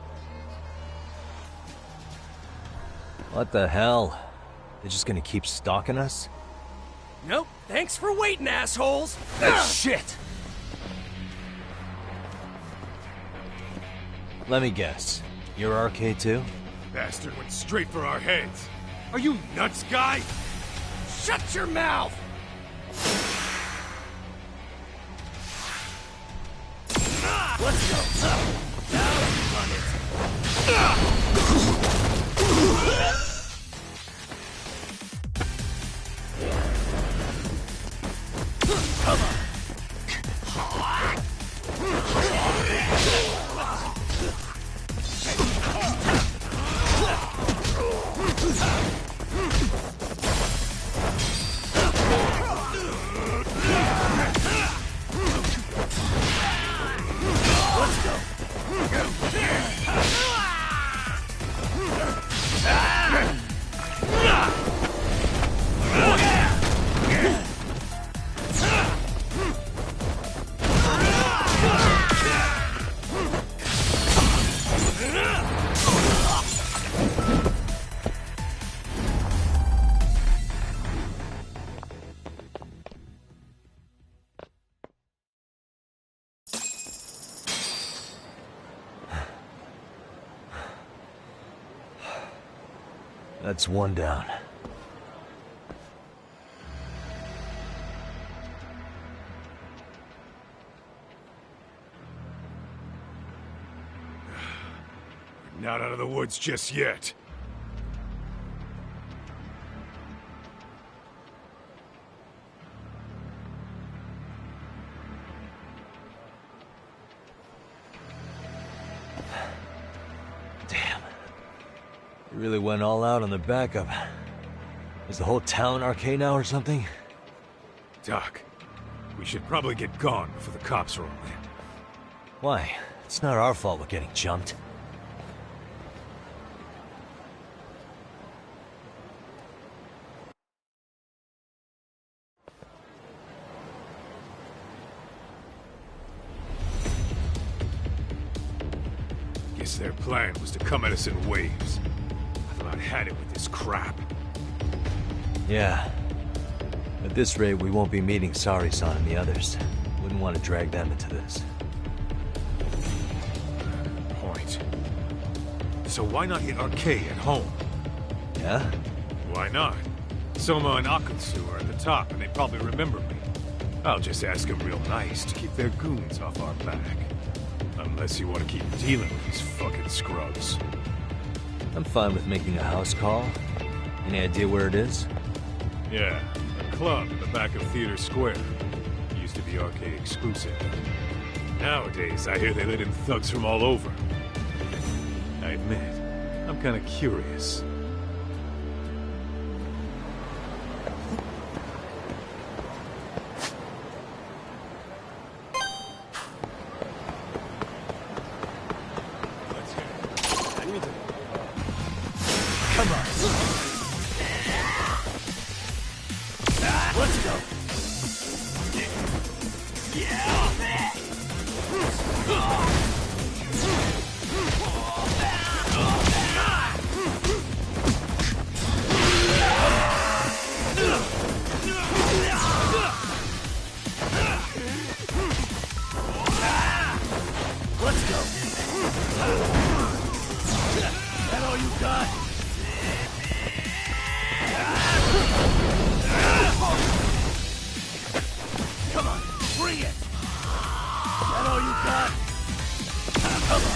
What the hell? They're just gonna keep stalking us? Nope. Thanks for waiting, assholes! Shit! Let me guess. You're RK too? Bastard went straight for our heads. Are you nuts, guy? Shut your mouth! Let's go. Now you run it. Come on. Let's go. That's one down. Not out of the woods just yet. You really went all out on the backup. Is the whole town RK now or something? Doc, we should probably get gone before the cops roll in. Why? It's not our fault we're getting jumped. Guess their plan was to come at us in waves. I've about had it with this crap. Yeah. At this rate, we won't be meeting Sari-san and the others. Wouldn't want to drag them into this. Point. So why not hit RK at home? Yeah? Why not? Soma and Akutsu are at the top, and they probably remember me. I'll just ask them real nice to keep their goons off our back. Unless you want to keep dealing with these fucking scrubs. I'm fine with making a house call. Any idea where it is? Yeah, a club in the back of Theater Square. Used to be RK exclusive. Nowadays, I hear they let in thugs from all over. I admit, I'm kind of curious. Let's go. Let's go. That all you got? Come on, bring it! That all you got? Come on!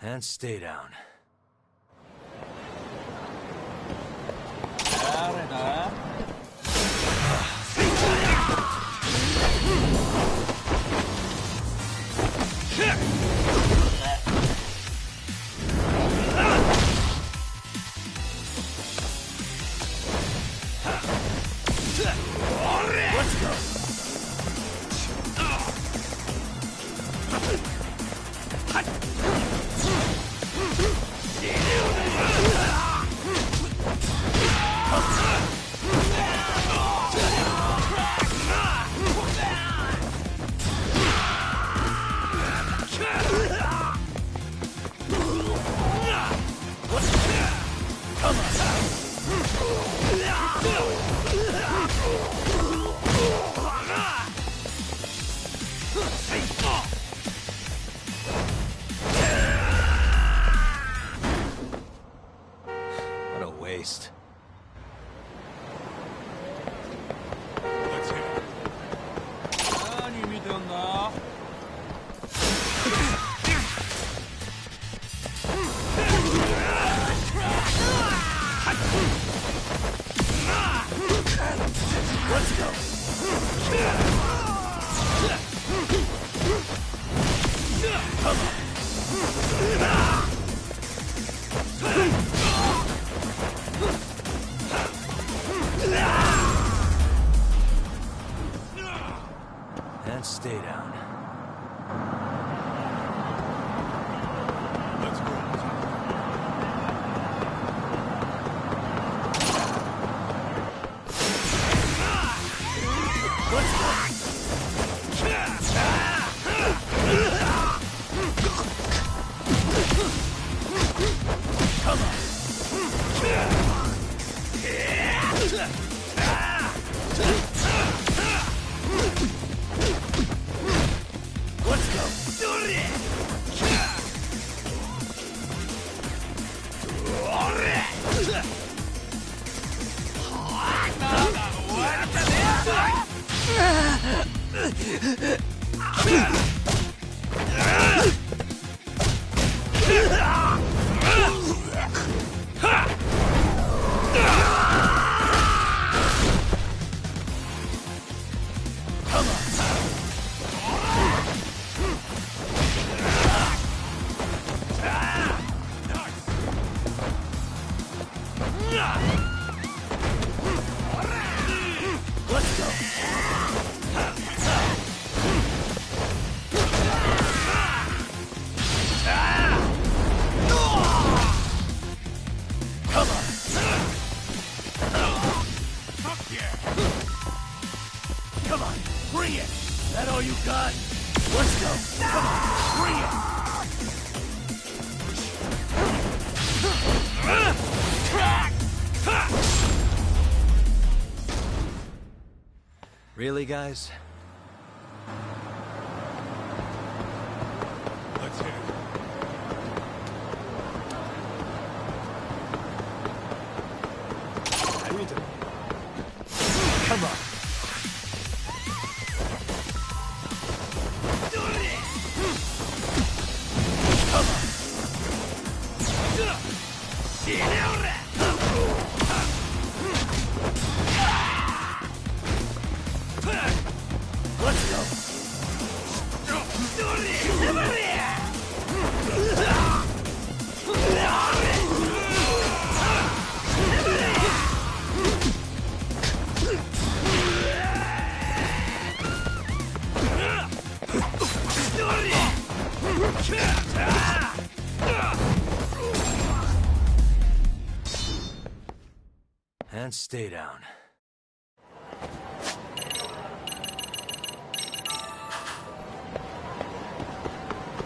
And stay down. Let's go. Really, guys? Let's hit it. Come on. And stay down.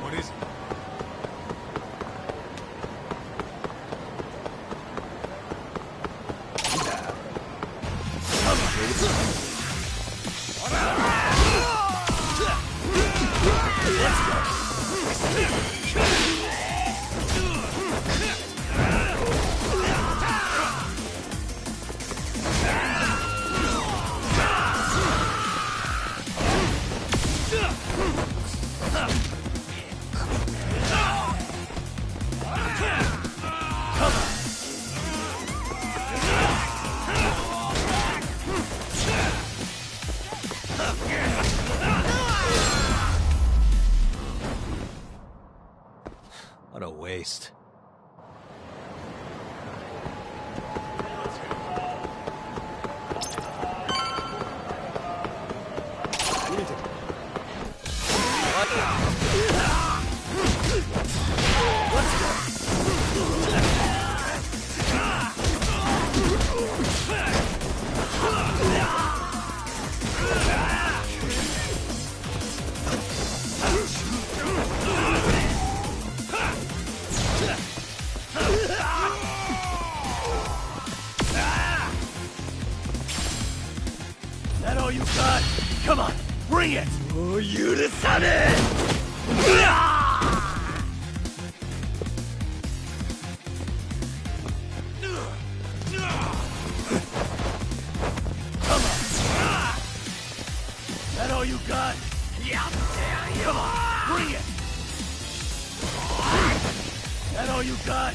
What is it? What a waste. That all you got? Come on, bring it! Oh, you decided! Come on! That all you got? Come on, bring it! That all you got?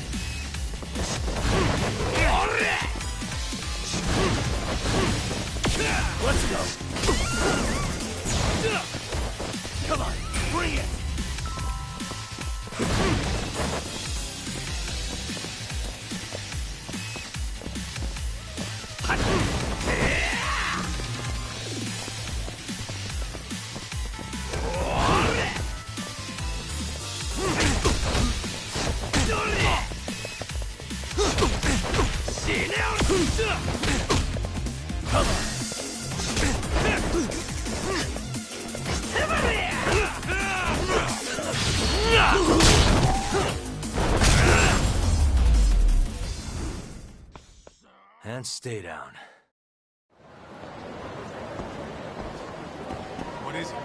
Let's go! Come on, bring it! Come on! And stay down. What is it?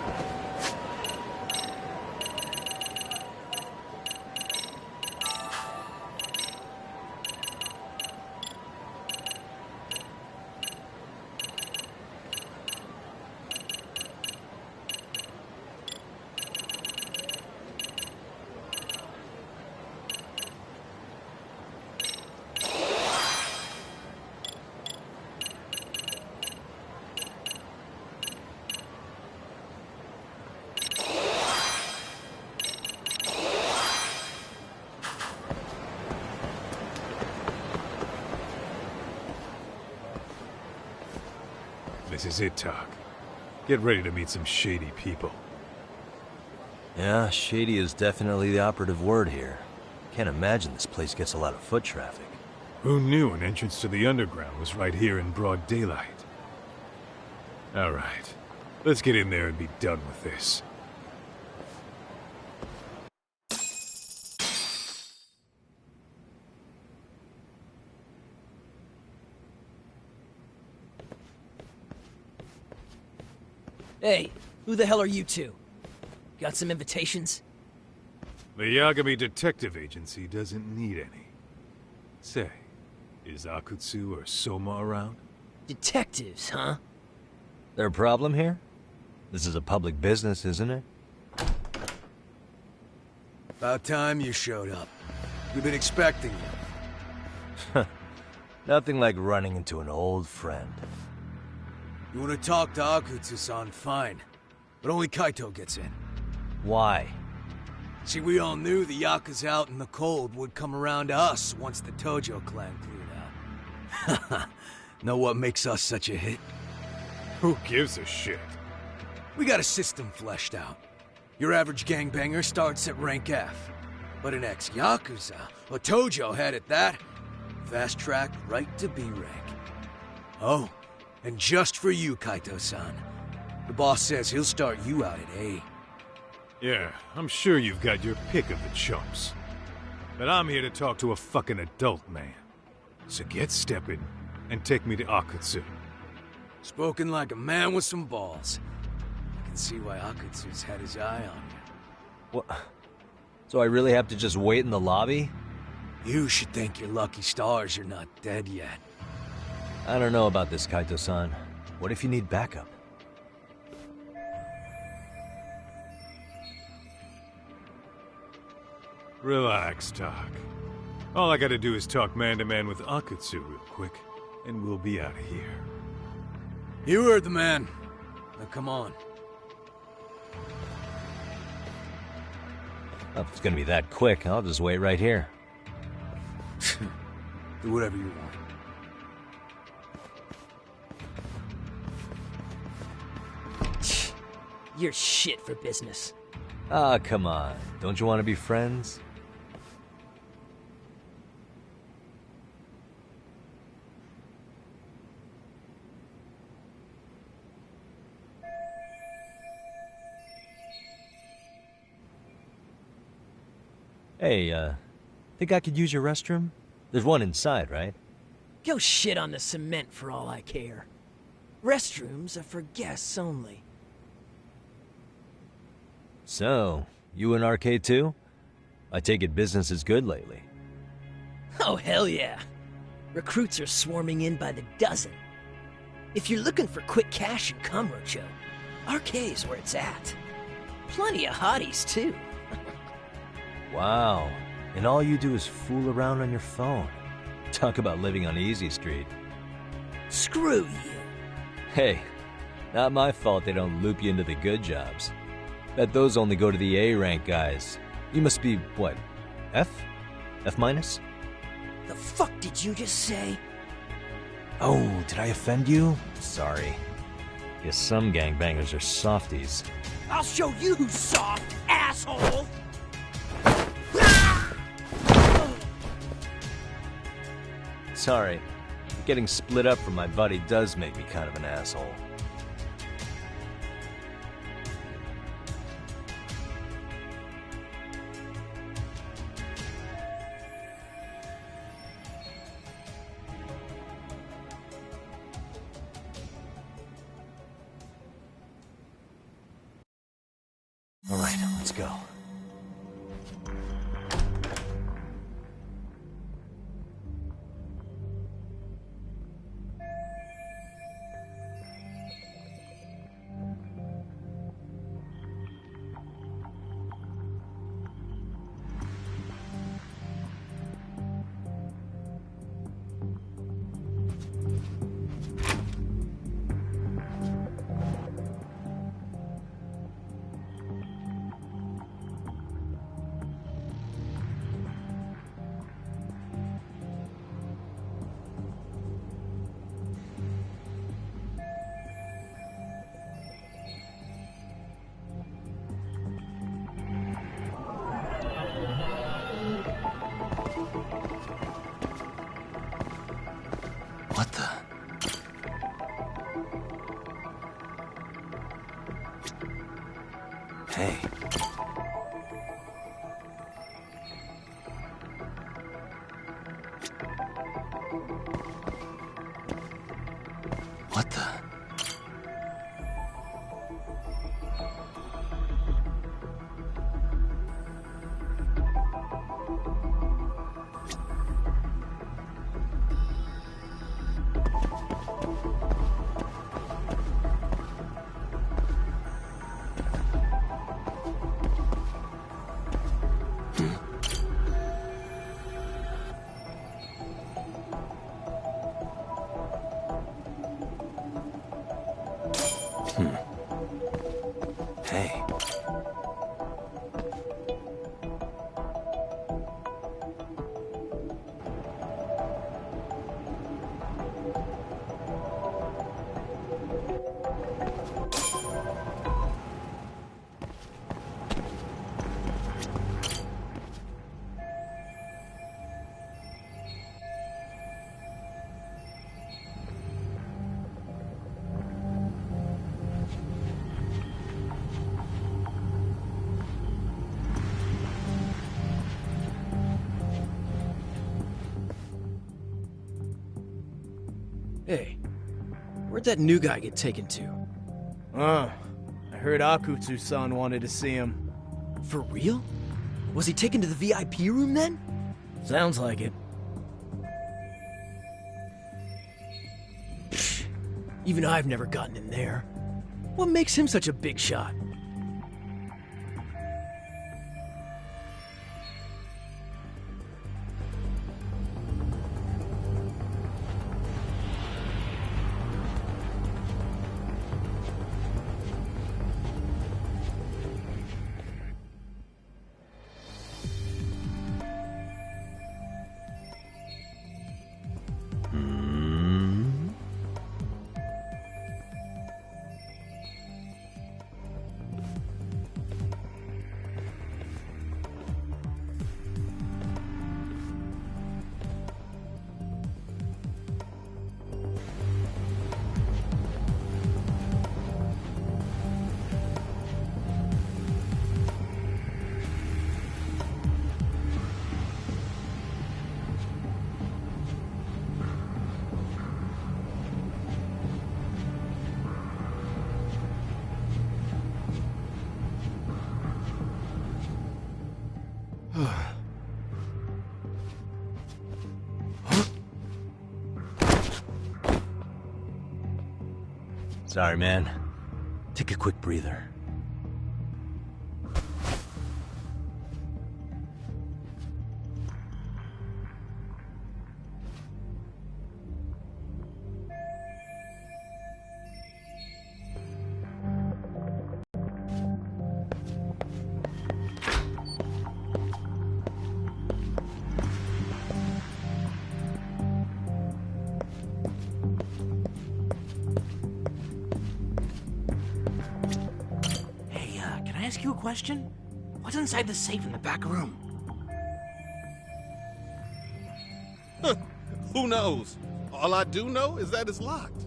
This is it, Tak. Get ready to meet some shady people. Yeah, shady is definitely the operative word here. Can't imagine this place gets a lot of foot traffic. Who knew an entrance to the underground was right here in broad daylight? Alright, let's get in there and be done with this. Hey, who the hell are you two? Got some invitations? The Yagami Detective Agency doesn't need any. Say, is Akutsu or Soma around? Detectives, huh? There a problem here? This is a public business, isn't it? About time you showed up. We've been expecting you. Nothing like running into an old friend. You want to talk to Akutsu-san, fine. But only Kaito gets in. Why? See, we all knew the Yakuza out in the cold would come around to us once the Tojo clan cleared out. Know what makes us such a hit? Who gives a shit? We got a system fleshed out. Your average gangbanger starts at rank F. But an ex-Yakuza, a Tojo head at that, fast track right to B rank. Oh, and just for you, Kaito-san. The boss says he'll start you out at A. Yeah, I'm sure you've got your pick of the chumps. But I'm here to talk to a fucking adult man. So get stepping and take me to Akutsu. Spoken like a man with some balls. I can see why Akutsu's had his eye on you. What? So I really have to just wait in the lobby? You should thank your lucky stars you're not dead yet. I don't know about this, Kaito-san. What if you need backup? Relax, Tak. All I gotta do is talk man-to-man with Akutsu real quick, and we'll be out of here. You heard the man. Now come on. Well, if it's gonna be that quick, I'll just wait right here. Do whatever you want. You're shit for business. Ah, come on. Don't you want to be friends? Hey, think I could use your restroom? There's one inside, right? Go shit on the cement for all I care. Restrooms are for guests only. So, you in Arcade too? I take it business is good lately. Oh, hell yeah. Recruits are swarming in by the dozen. If you're looking for quick cash in Kamurocho, Arcade's where it's at. Plenty of hotties, too. Wow. And all you do is fool around on your phone. Talk about living on Easy Street. Screw you. Hey, not my fault they don't loop you into the good jobs. Bet those only go to the A-rank guys. You must be, what, F? F minus? The fuck did you just say? Oh, did I offend you? Sorry. Guess some gangbangers are softies. I'll show you who's soft, asshole! Sorry. Getting split up from my buddy does make me kind of an asshole. All right, let's go. Hey, where'd that new guy get taken to? I heard Akutsu-san wanted to see him. For real? Was he taken to the VIP room then? Sounds like it. Even I've never gotten in there. What makes him such a big shot? Sorry, man. Take a quick breather. Ask you a question? What's inside the safe in the back room? Who knows? All I do know is that it's locked.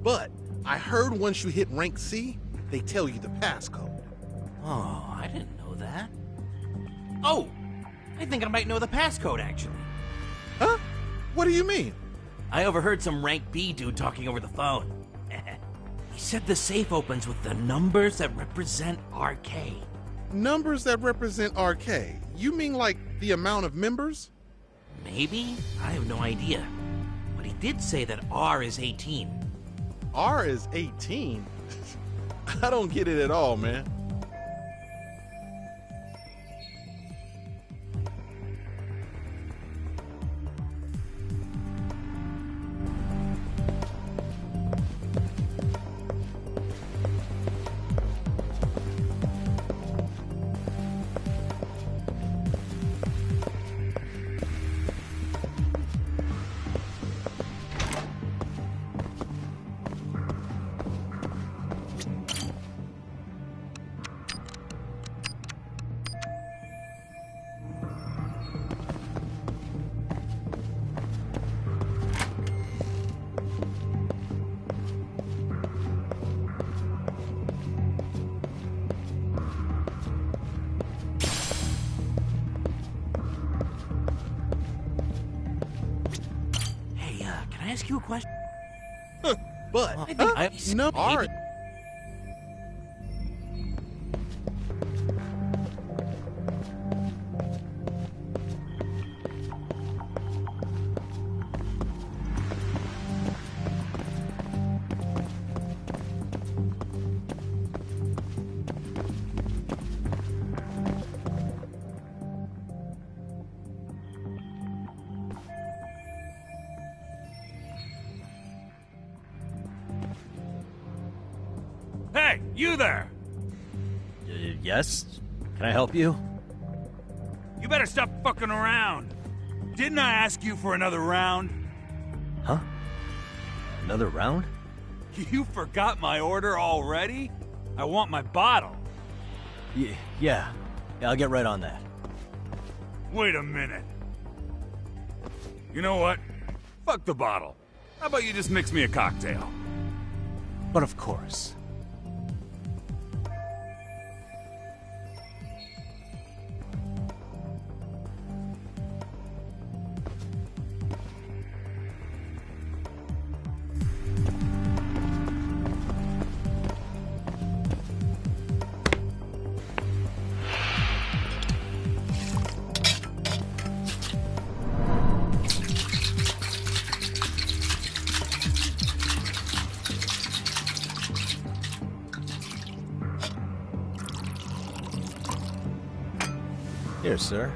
But I heard once you hit rank C, they tell you the passcode. Oh, I didn't know that. Oh, I think I might know the passcode, actually. Huh? What do you mean? I overheard some rank B dude talking over the phone. He said the safe opens with the numbers that represent RK. Numbers that represent RK? You mean like the amount of members? Maybe? I have no idea. But he did say that R is 18. R is 18? I don't get it at all, man. Ask you a question? But I think I no R. Hey, you there! Yes? Can I help you? You better stop fucking around. Didn't I ask you for another round? Huh? Another round? You forgot my order already? I want my bottle. Yeah, I'll get right on that. Wait a minute. You know what? Fuck the bottle. How about you just mix me a cocktail? But of course. Here, sir.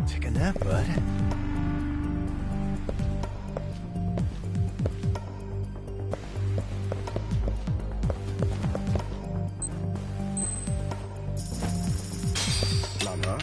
Take a nap, bud. Mama?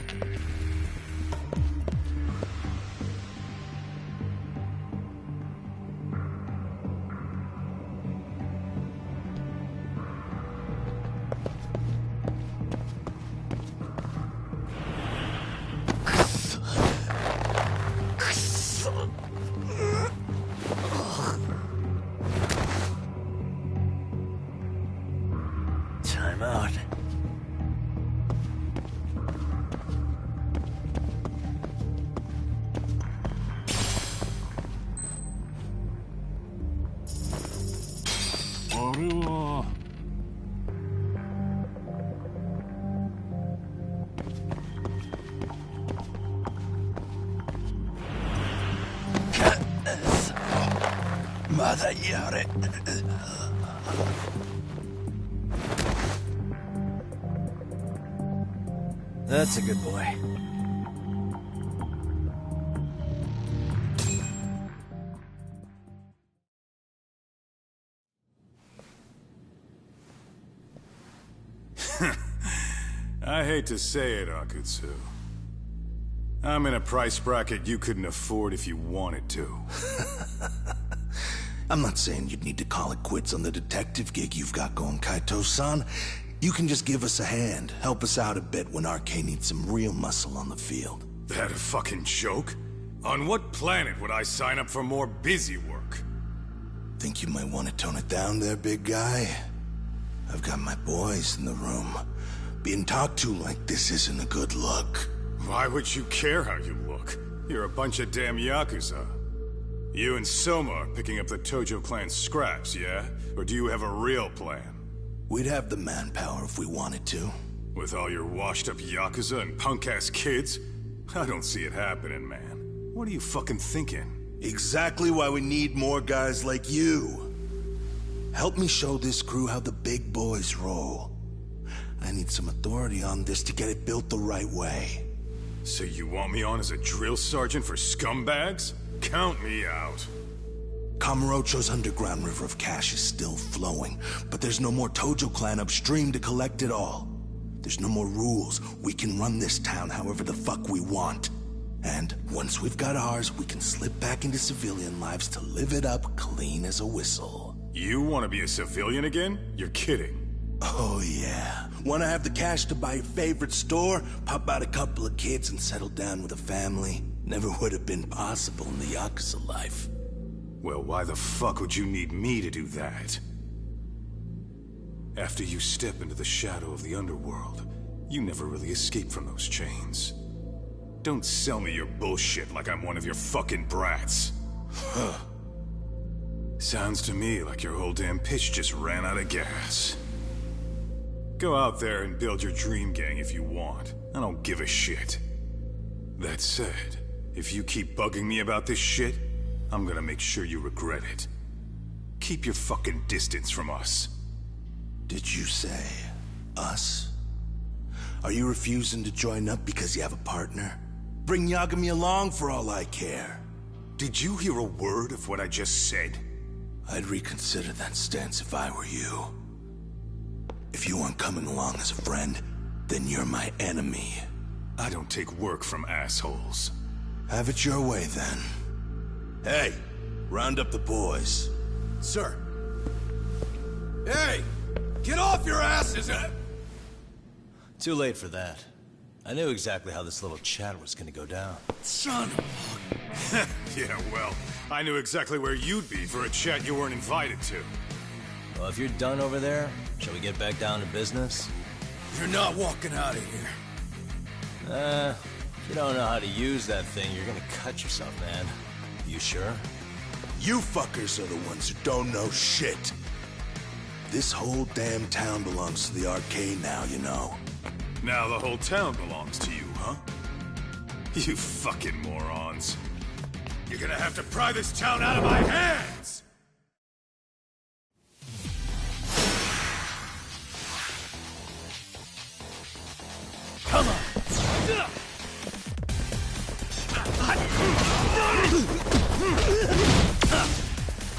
Time out. Mother Yare. That's a good boy. I hate to say it, Akutsu. I'm in a price bracket you couldn't afford if you wanted to. I'm not saying you'd need to call it quits on the detective gig you've got going, Kaito-san. You can just give us a hand, help us out a bit when RK needs some real muscle on the field. That a fucking joke? On what planet would I sign up for more busy work? Think you might want to tone it down there, big guy? I've got my boys in the room. Being talked to like this isn't a good look. Why would you care how you look? You're a bunch of damn Yakuza. You and Soma are picking up the Tojo clan's scraps, yeah? Or do you have a real plan? We'd have the manpower if we wanted to. With all your washed-up Yakuza and punk-ass kids? I don't see it happening, man. What are you fucking thinking? Exactly why we need more guys like you. Help me show this crew how the big boys roll. I need some authority on this to get it built the right way. So you want me on as a drill sergeant for scumbags? Count me out. Kamurocho's underground river of cash is still flowing, but there's no more Tojo clan upstream to collect it all. There's no more rules. We can run this town however the fuck we want. And once we've got ours, we can slip back into civilian lives to live it up clean as a whistle. You want to be a civilian again? You're kidding. Oh yeah. Want to have the cash to buy your favorite store, pop out a couple of kids and settle down with a family? Never would have been possible in the Yakuza life. Well, why the fuck would you need me to do that? After you step into the shadow of the underworld, you never really escape from those chains. Don't sell me your bullshit like I'm one of your fucking brats. Huh. Sounds to me like your whole damn pitch just ran out of gas. Go out there and build your dream gang if you want. I don't give a shit. That said, if you keep bugging me about this shit, I'm gonna make sure you regret it. Keep your fucking distance from us. Did you say us? Are you refusing to join up because you have a partner? Bring Yagami along for all I care. Did you hear a word of what I just said? I'd reconsider that stance if I were you. If you aren't coming along as a friend, then you're my enemy. I don't take work from assholes. Have it your way, then. Hey, round up the boys. Sir. Hey! Get off your asses! Too late for that. I knew exactly how this little chat was gonna go down. Son of Yeah, well, I knew exactly where you'd be for a chat you weren't invited to. Well, if you're done over there, shall we get back down to business? You're not walking out of here. If you don't know how to use that thing, you're gonna cut yourself, man. You sure? You fuckers are the ones who don't know shit. This whole damn town belongs to the arcade now, you know. Now the whole town belongs to you, huh? You fucking morons. You're gonna have to pry this town out of my hands! Come on!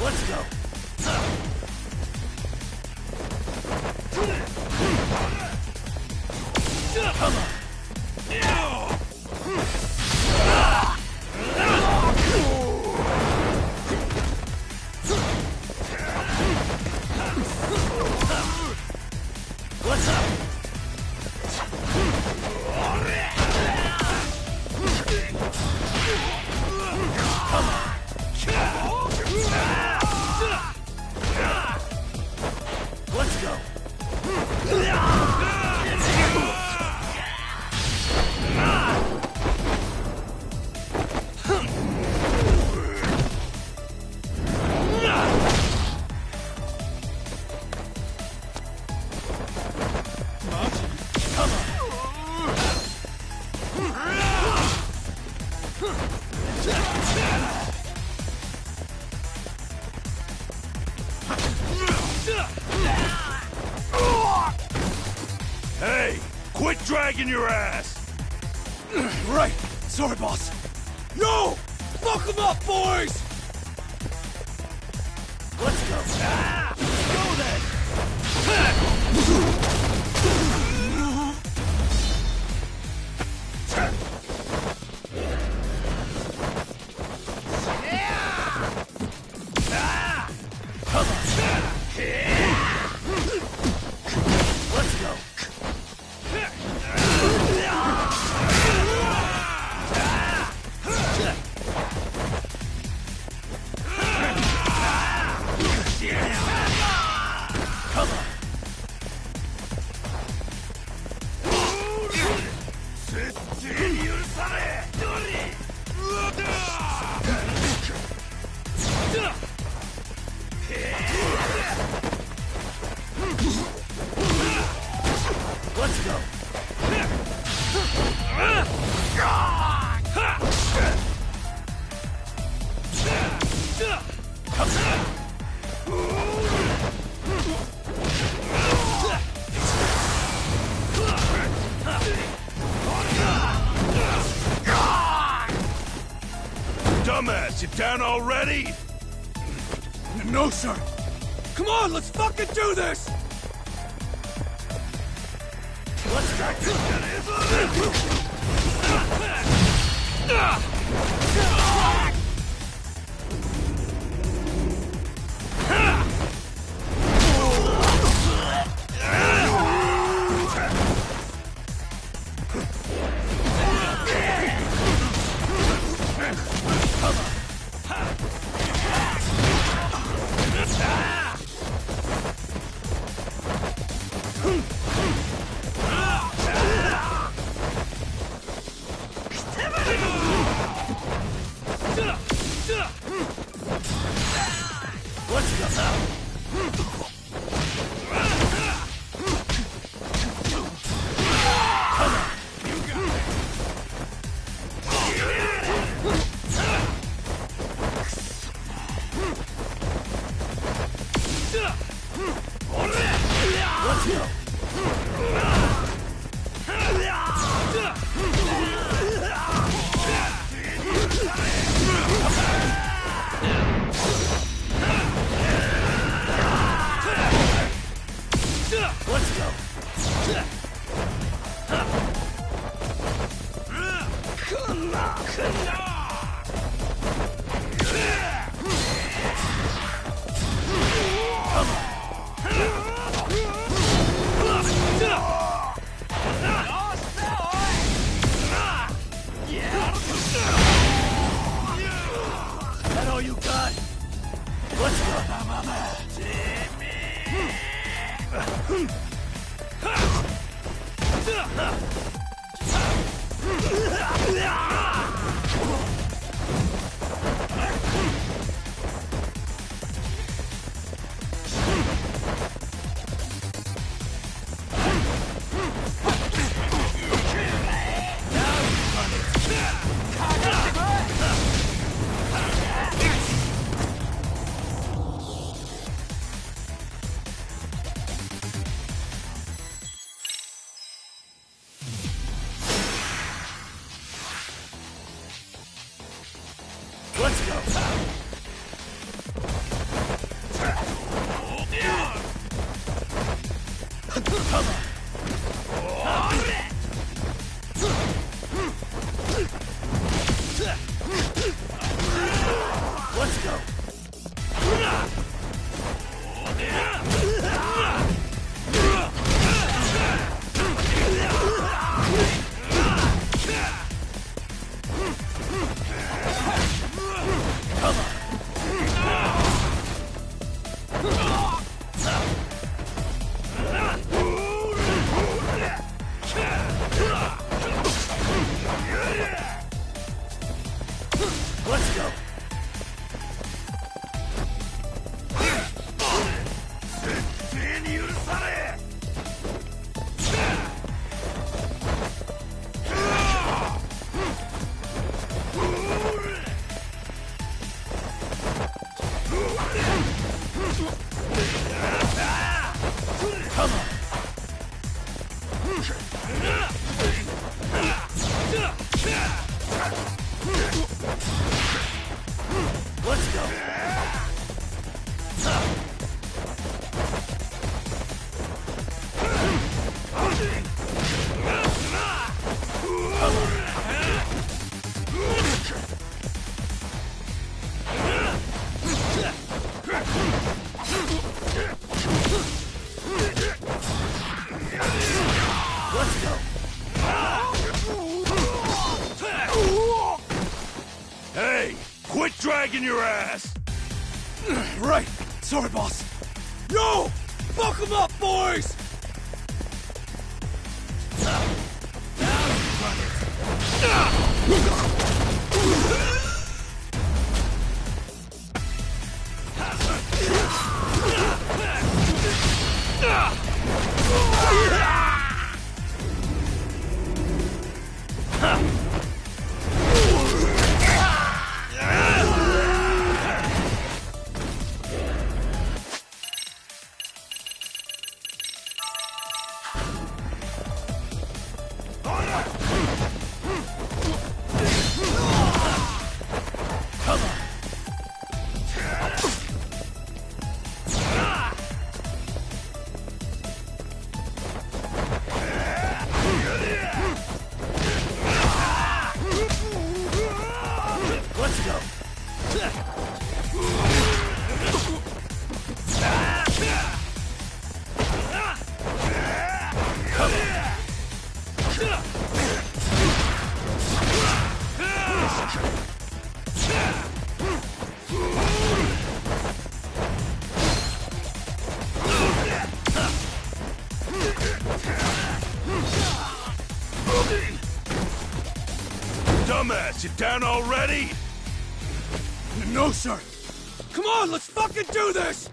Let's go! Come on! What's up? Come on! Let's go! Hey, quit dragging your ass! Right! Sorry, boss! No! Fuck them up, boys! Let's go! Go then! Come on! Let's go! Come on! Let's go! Dumbass, you down already? No, sir! Come on, let's fucking do this! Let's go! That all you got? Let's Hey, quit dragging your ass! Right. Sorry, boss. Yo! Fuck them up, boys! Dumbass, you down already? No, sir. Come on, let's fucking do this!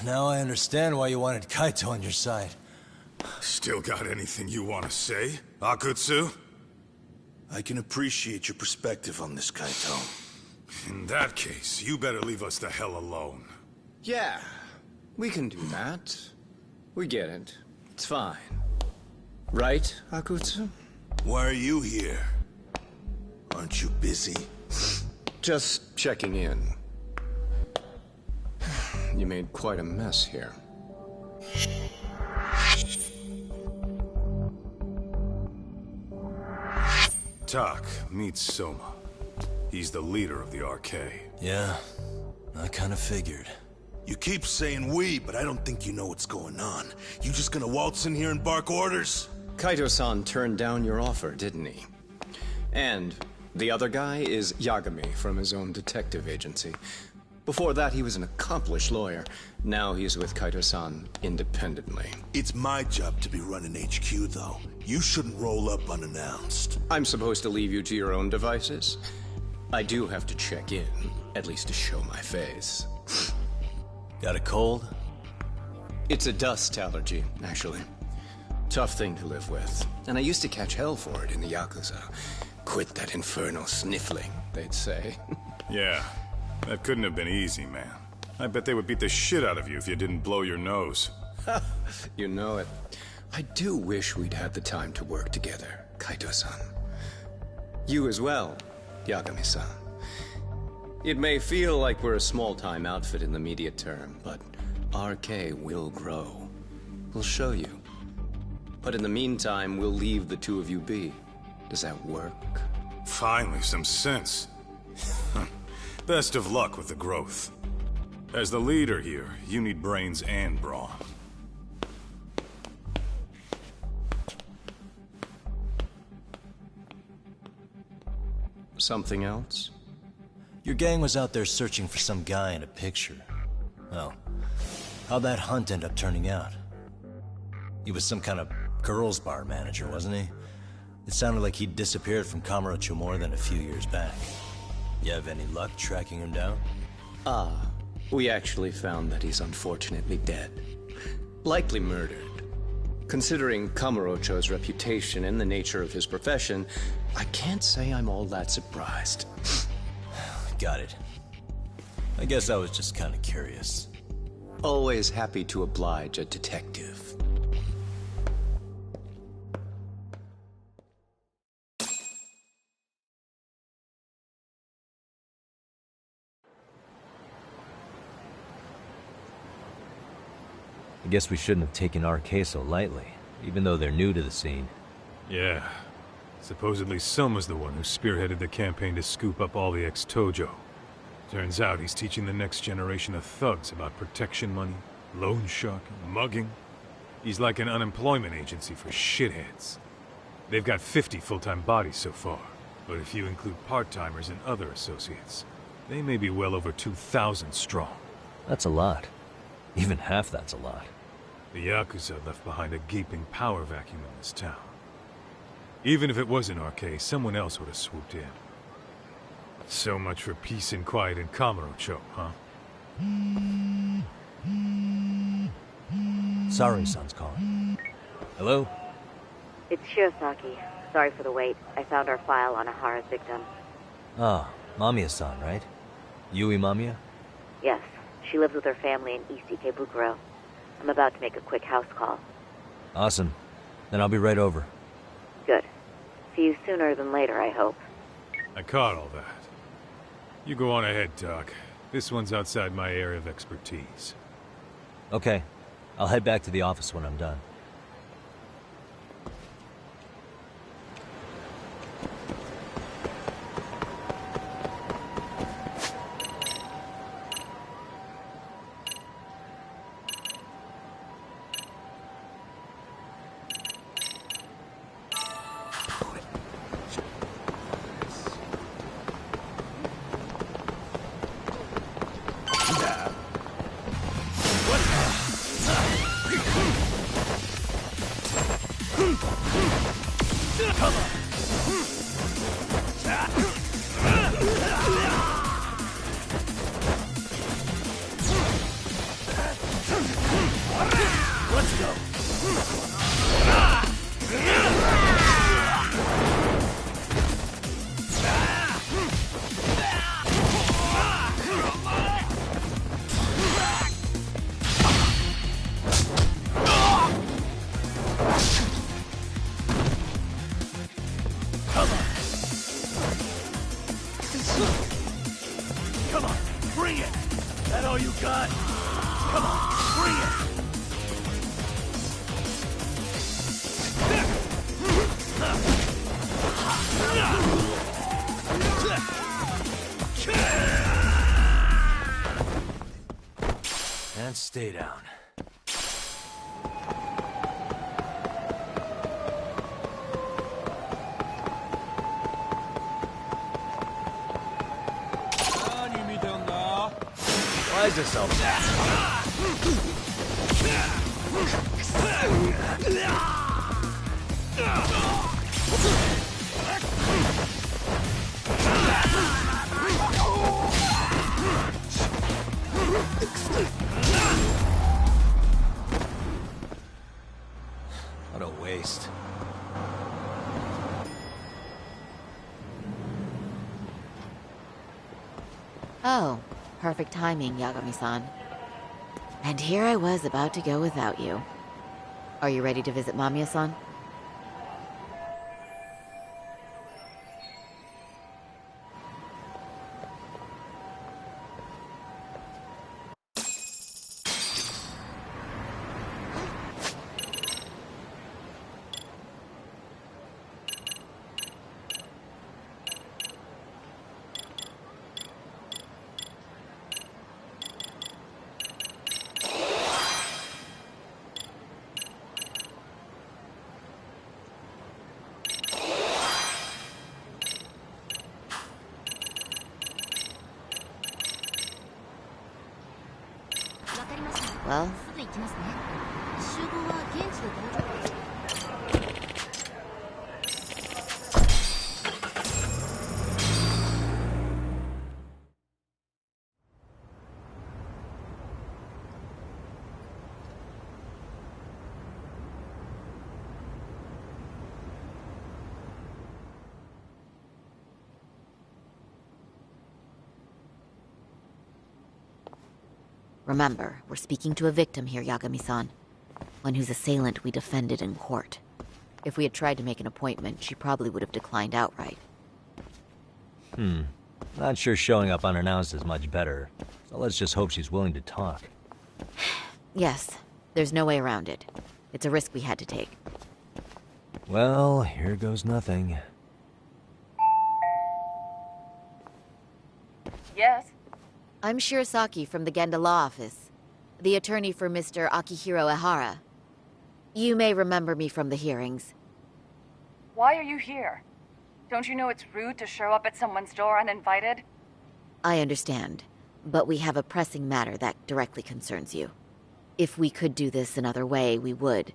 Now I understand why you wanted Kaito on your side. Still got anything you want to say, Akutsu? I can appreciate your perspective on this, Kaito. In that case, you better leave us the hell alone. Yeah, we can do that. We get it. It's fine. Right, Akutsu? Why are you here? Aren't you busy? Just checking in. You made quite a mess here. Tak, meet Soma. He's the leader of the RK. Yeah, I kind of figured. You keep saying we, but I don't think you know what's going on. You just gonna waltz in here and bark orders? Kaito-san turned down your offer, didn't he? And the other guy is Yagami from his own detective agency. Before that, he was an accomplished lawyer. Now he's with Kaito-san independently. It's my job to be running HQ, though. You shouldn't roll up unannounced. I'm supposed to leave you to your own devices? I do have to check in, at least to show my face. Got a cold? It's a dust allergy, actually. Tough thing to live with. And I used to catch hell for it in the Yakuza. Quit that infernal sniffling, they'd say. Yeah. That couldn't have been easy, man. I bet they would beat the shit out of you if you didn't blow your nose. You know it. I do wish we'd had the time to work together, Kaito-san. You as well, Yagami-san. It may feel like we're a small-time outfit in the immediate term, but RK will grow. We'll show you. But in the meantime, we'll leave the two of you be. Does that work? Finally, some sense. Best of luck with the growth. As the leader here, you need brains and brawn. Something else? Your gang was out there searching for some guy in a picture. Well, how'd that hunt end up turning out? He was some kind of girls' bar manager, wasn't he? It sounded like he'd disappeared from Kamurocho more than a few years back. You have any luck tracking him down? We actually found that he's unfortunately dead. Likely murdered. Considering Kamurocho's reputation and the nature of his profession, I can't say I'm all that surprised. Got it. I guess I was just kind of curious. Always happy to oblige a detective. I guess we shouldn't have taken our case so lightly, even though they're new to the scene. Yeah. Supposedly Sun was the one who spearheaded the campaign to scoop up all the ex-Tojo. Turns out he's teaching the next generation of thugs about protection money, loan sharking, mugging. He's like an unemployment agency for shitheads. They've got 50 full-time bodies so far, but if you include part-timers and other associates, they may be well over 2,000 strong. That's a lot. Even half that's a lot. The Yakuza left behind a gaping power vacuum in this town. Even if it wasn't our case, someone else would have swooped in. So much for peace and quiet in Kamurocho, huh? Sorry, Son's calling. Hello? It's Shirosaki. Sorry for the wait. I found our file on Ahara's victim. Ah, Mamiya-san, right? Yui Mamiya? Yes, she lives with her family in East Ikebukuro. I'm about to make a quick house call. Awesome. Then I'll be right over. Good. See you sooner than later, I hope. I caught all that. You go on ahead, Doc. This one's outside my area of expertise. Okay. I'll head back to the office when I'm done. Come on, bring it! That all you got? Come on, bring it! And stay down. Wise yourself. What a waste. Oh, perfect timing, Yagami-san. And here I was about to go without you. Are you ready to visit Mamiya-san? Well, Remember, we're speaking to a victim here, Yagami-san. One whose assailant we defended in court. If we had tried to make an appointment, she probably would have declined outright. Not sure showing up unannounced is much better, so let's just hope she's willing to talk. Yes, there's no way around it. It's a risk we had to take. Well, here goes nothing. Yes? I'm Shirasaki from the Genda Law Office, the attorney for Mr. Akihiro Ehara. You may remember me from the hearings. Why are you here? Don't you know it's rude to show up at someone's door uninvited? I understand, but we have a pressing matter that directly concerns you. If we could do this another way, we would.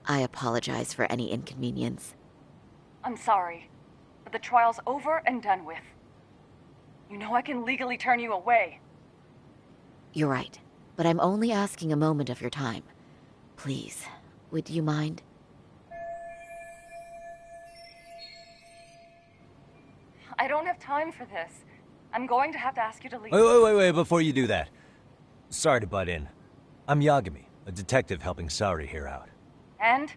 I apologize for any inconvenience. I'm sorry, but the trial's over and done with. You know I can legally turn you away. You're right, but I'm only asking a moment of your time. Please, would you mind? I don't have time for this. I'm going to have to ask you to leave. Wait, before you do that. Sorry to butt in. I'm Yagami, a detective helping Saori here out. And?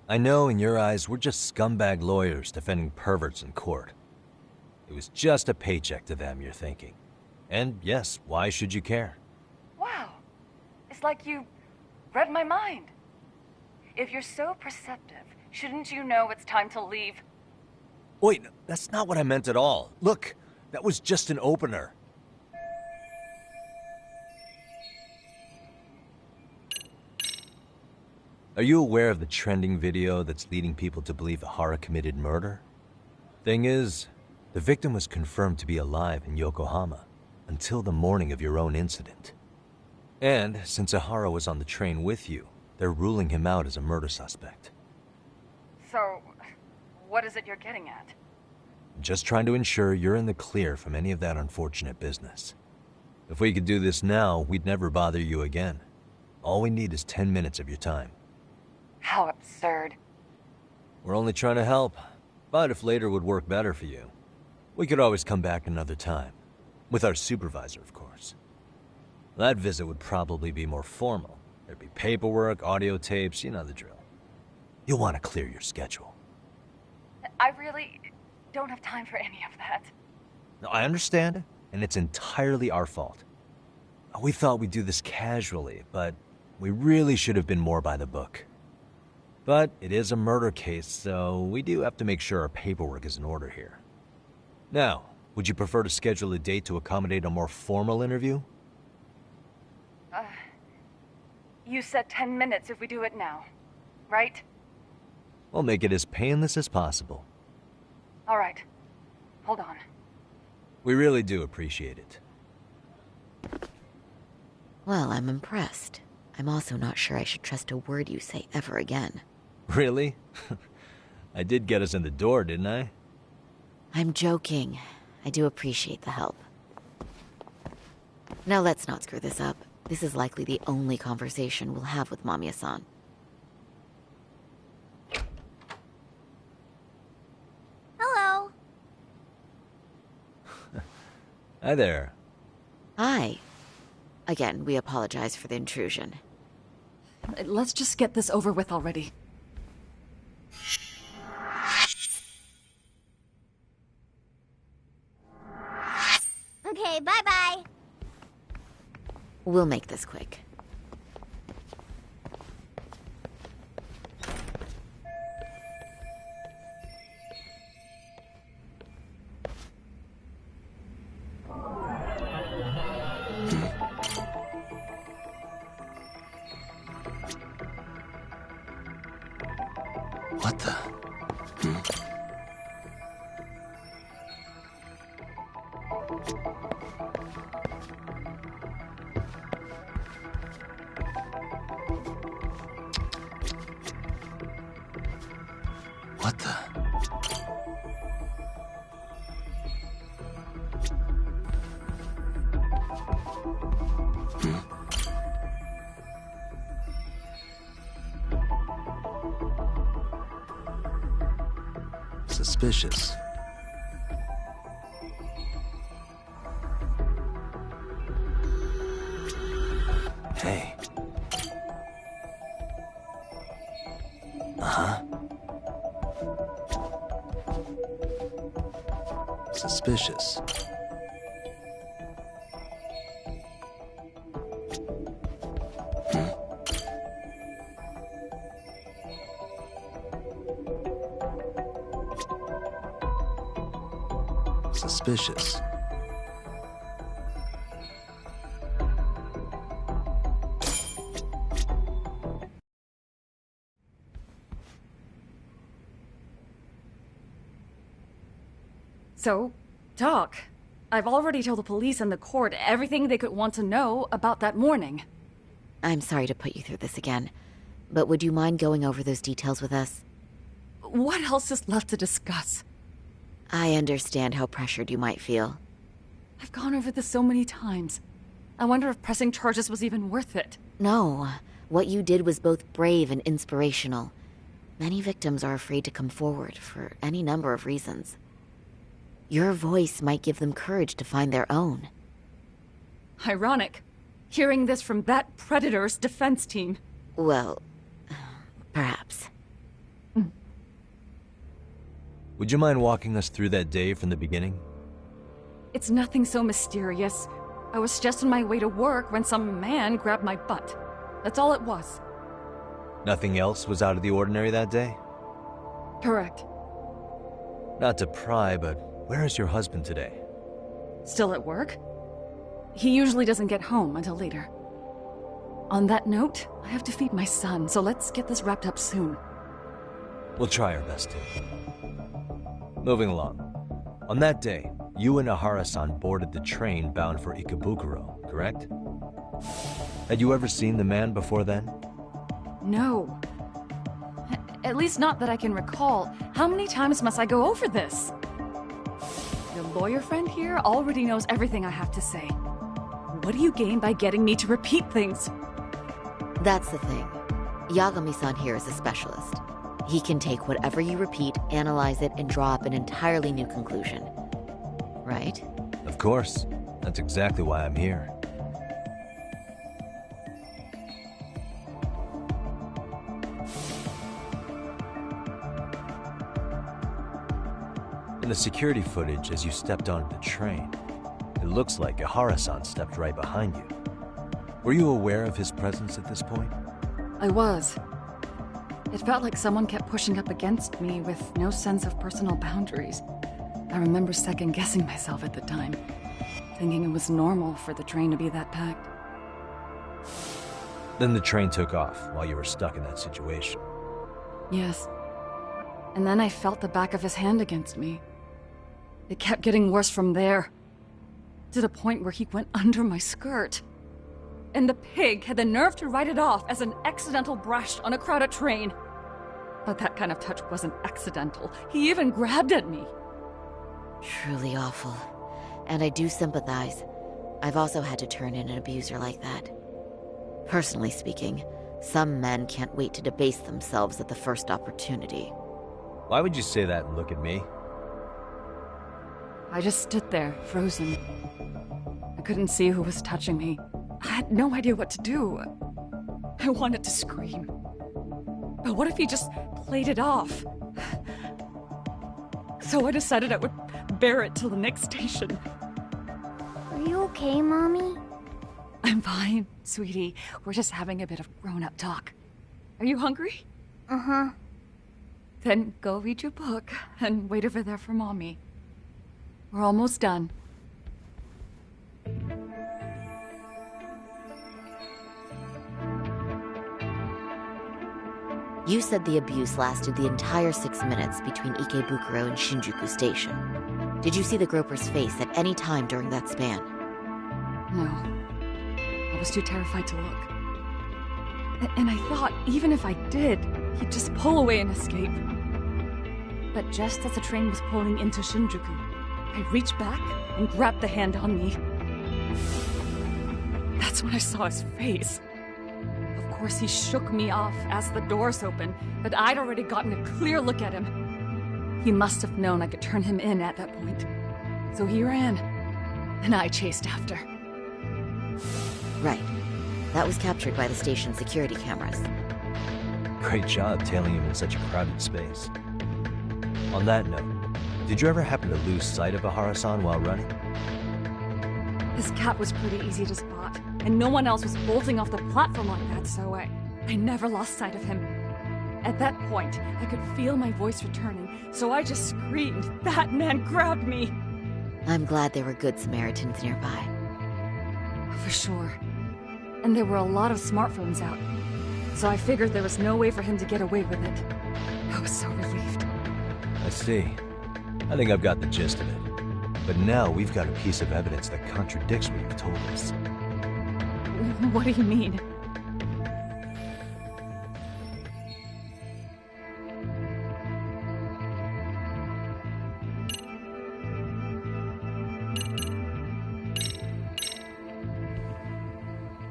I know in your eyes we're just scumbag lawyers defending perverts in court. It was just a paycheck to them, you're thinking. And yes, why should you care? Wow. It's like you read my mind. If you're so perceptive, shouldn't you know it's time to leave? Wait, that's not what I meant at all. Look, that was just an opener. Are you aware of the trending video that's leading people to believe Ehara committed murder? Thing is, the victim was confirmed to be alive in Yokohama until the morning of your own incident. And since Ehara was on the train with you, they're ruling him out as a murder suspect. So, what is it you're getting at? Just trying to ensure you're in the clear from any of that unfortunate business. If we could do this now, we'd never bother you again. All we need is 10 minutes of your time. How absurd. We're only trying to help, but if later would work better for you, we could always come back another time. With our supervisor, of course. That visit would probably be more formal. There'd be paperwork, audio tapes, you know the drill. You'll want to clear your schedule. I really don't have time for any of that. No, I understand, and it's entirely our fault. We thought we'd do this casually, but we really should have been more by the book. But it is a murder case, so we do have to make sure our paperwork is in order here. Now, would you prefer to schedule a date to accommodate a more formal interview? You said 10 minutes if we do it now, right? We'll make it as painless as possible. All right. Hold on. We really do appreciate it. Well, I'm impressed. I'm also not sure I should trust a word you say ever again. Really? I did get us in the door, didn't I? I'm joking. I do appreciate the help. Now let's not screw this up. This is likely the only conversation we'll have with Mamiya-san. Hello. Hi there. Hi. Again, we apologize for the intrusion. Let's just get this over with already. Okay, bye-bye. We'll make this quick. What the? Suspicious. Hey. Uh-huh. Suspicious. Suspicious. So, Doc, I've already told the police and the court everything they could want to know about that morning. I'm sorry to put you through this again, but would you mind going over those details with us? What else is left to discuss? I understand how pressured you might feel. I've gone over this so many times. I wonder if pressing charges was even worth it. No, what you did was both brave and inspirational. Many victims are afraid to come forward for any number of reasons. Your voice might give them courage to find their own. Ironic, hearing this from that predator's defense team. Well, perhaps. Would you mind walking us through that day from the beginning? It's nothing so mysterious. I was just on my way to work when some man grabbed my butt. That's all it was. Nothing else was out of the ordinary that day? Correct. Not to pry, but where is your husband today? Still at work? He usually doesn't get home until later. On that note, I have to feed my son, so let's get this wrapped up soon. We'll try our best to. Moving along. On that day, you and Ahara-san boarded the train bound for Ikebukuro, correct? Had you ever seen the man before then? No. At least not that I can recall. How many times must I go over this? Your lawyer friend here already knows everything I have to say. What do you gain by getting me to repeat things? That's the thing. Yagami-san here is a specialist. He can take whatever you repeat, analyze it, and draw up an entirely new conclusion. Right? Of course. That's exactly why I'm here. In the security footage as you stepped onto the train, it looks like Ahara-san stepped right behind you. Were you aware of his presence at this point? I was. It felt like someone kept pushing up against me with no sense of personal boundaries. I remember second-guessing myself at the time, thinking it was normal for the train to be that packed. Then the train took off while you were stuck in that situation. Yes. And then I felt the back of his hand against me. It kept getting worse from there, to the point where he went under my skirt. And the pig had the nerve to write it off as an accidental brush on a crowded train. But that kind of touch wasn't accidental. He even grabbed at me. Truly awful. And I do sympathize. I've also had to turn in an abuser like that. Personally speaking, some men can't wait to debase themselves at the first opportunity. Why would you say that and look at me? I just stood there, frozen. I couldn't see who was touching me. I had no idea what to do. I wanted to scream. But what if he just played it off? So I decided I would bear it till the next station. Are you okay, Mommy? I'm fine, sweetie. We're just having a bit of grown-up talk. Are you hungry? Uh-huh. Then go read your book and wait over there for Mommy. We're almost done. You said the abuse lasted the entire 6 minutes between Ikebukuro and Shinjuku Station. Did you see the groper's face at any time during that span? No. I was too terrified to look. And I thought, even if I did, he'd just pull away and escape. But just as the train was pulling into Shinjuku, I reached back and grabbed the hand on me. That's when I saw his face. Of course, he shook me off as the doors opened, but I'd already gotten a clear look at him. He must have known I could turn him in at that point. So he ran, and I chased after. Right. That was captured by the station's security cameras. Great job tailing him in such a crowded space. On that note, did you ever happen to lose sight of Ahara-san while running? His cat was pretty easy to spot, and no one else was bolting off the platform like that, so I never lost sight of him. At that point, I could feel my voice returning, so I just screamed. That man grabbed me! I'm glad there were good Samaritans nearby. For sure. And there were a lot of smartphones out, so I figured there was no way for him to get away with it. I was so relieved. I see. I think I've got the gist of it. But now we've got a piece of evidence that contradicts what you've told us. What do you mean?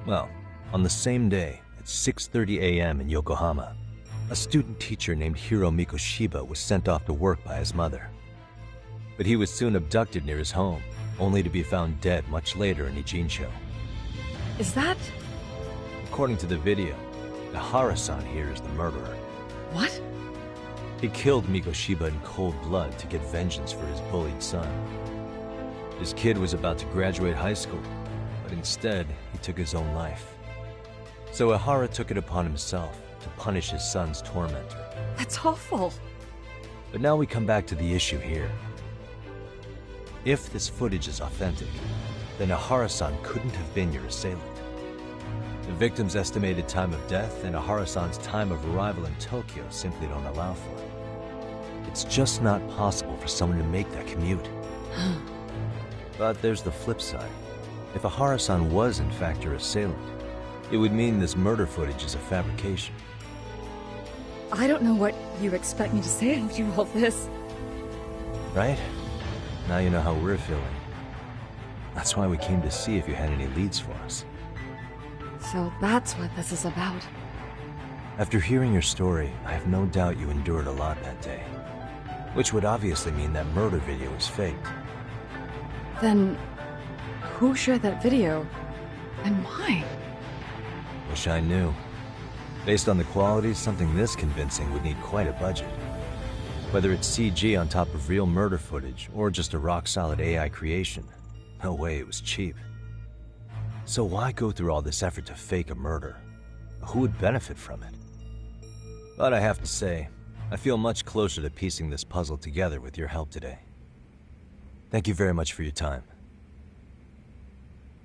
Well, on the same day, at 6:30 a.m. in Yokohama, a student teacher named Hiro Mikoshiba was sent off to work by his mother. But he was soon abducted near his home, only to be found dead much later in Ijincho. Is that... According to the video, Ahara-san here is the murderer. What? He killed Mikoshiba in cold blood to get vengeance for his bullied son. His kid was about to graduate high school, but instead, he took his own life. So Ahara took it upon himself to punish his son's tormentor. That's awful. But now we come back to the issue here. If this footage is authentic, then Ahara-san couldn't have been your assailant. The victim's estimated time of death and Ahara-san's time of arrival in Tokyo simply don't allow for it. It's just not possible for someone to make that commute. But there's the flip side. If Ahara-san was in fact your assailant, it would mean this murder footage is a fabrication. I don't know what you expect me to say after all this. Right? Now you know how we're feeling. That's why we came to see if you had any leads for us. So that's what this is about. After hearing your story, I have no doubt you endured a lot that day. Which would obviously mean that murder video is faked. Then, who shared that video? And why? Wish I knew. Based on the quality, something this convincing would need quite a budget. Whether it's CG on top of real murder footage, or just a rock-solid AI creation, no way it was cheap. So why go through all this effort to fake a murder? Who would benefit from it? But I have to say, I feel much closer to piecing this puzzle together with your help today. Thank you very much for your time.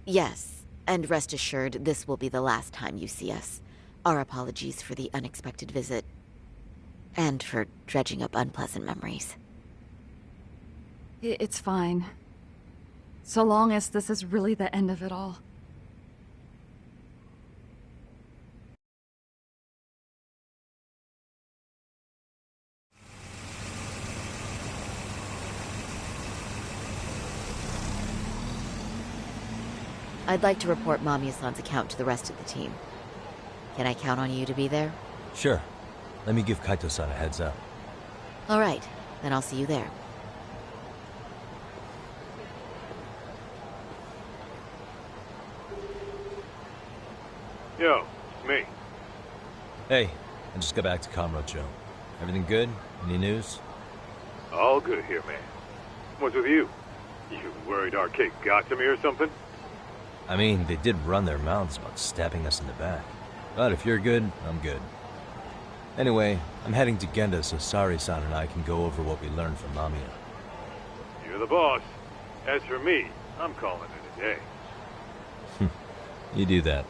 Yes, and rest assured, this will be the last time you see us. Our apologies for the unexpected visit. And for dredging up unpleasant memories. It's fine. So long as this is really the end of it all. I'd like to report Mamiya-san's account to the rest of the team. Can I count on you to be there? Sure. Let me give Kaito-san a heads up. All right, then I'll see you there. Yo, it's me. Hey, I just got back to Kamurocho. Everything good? Any news? All good here, man. What's with you? You worried our kid got to me or something? I mean, they did run their mouths about stabbing us in the back. But if you're good, I'm good. Anyway, I'm heading to Genda so Sari-san and I can go over what we learned from Mamiya. You're the boss. As for me, I'm calling it a day. You do that.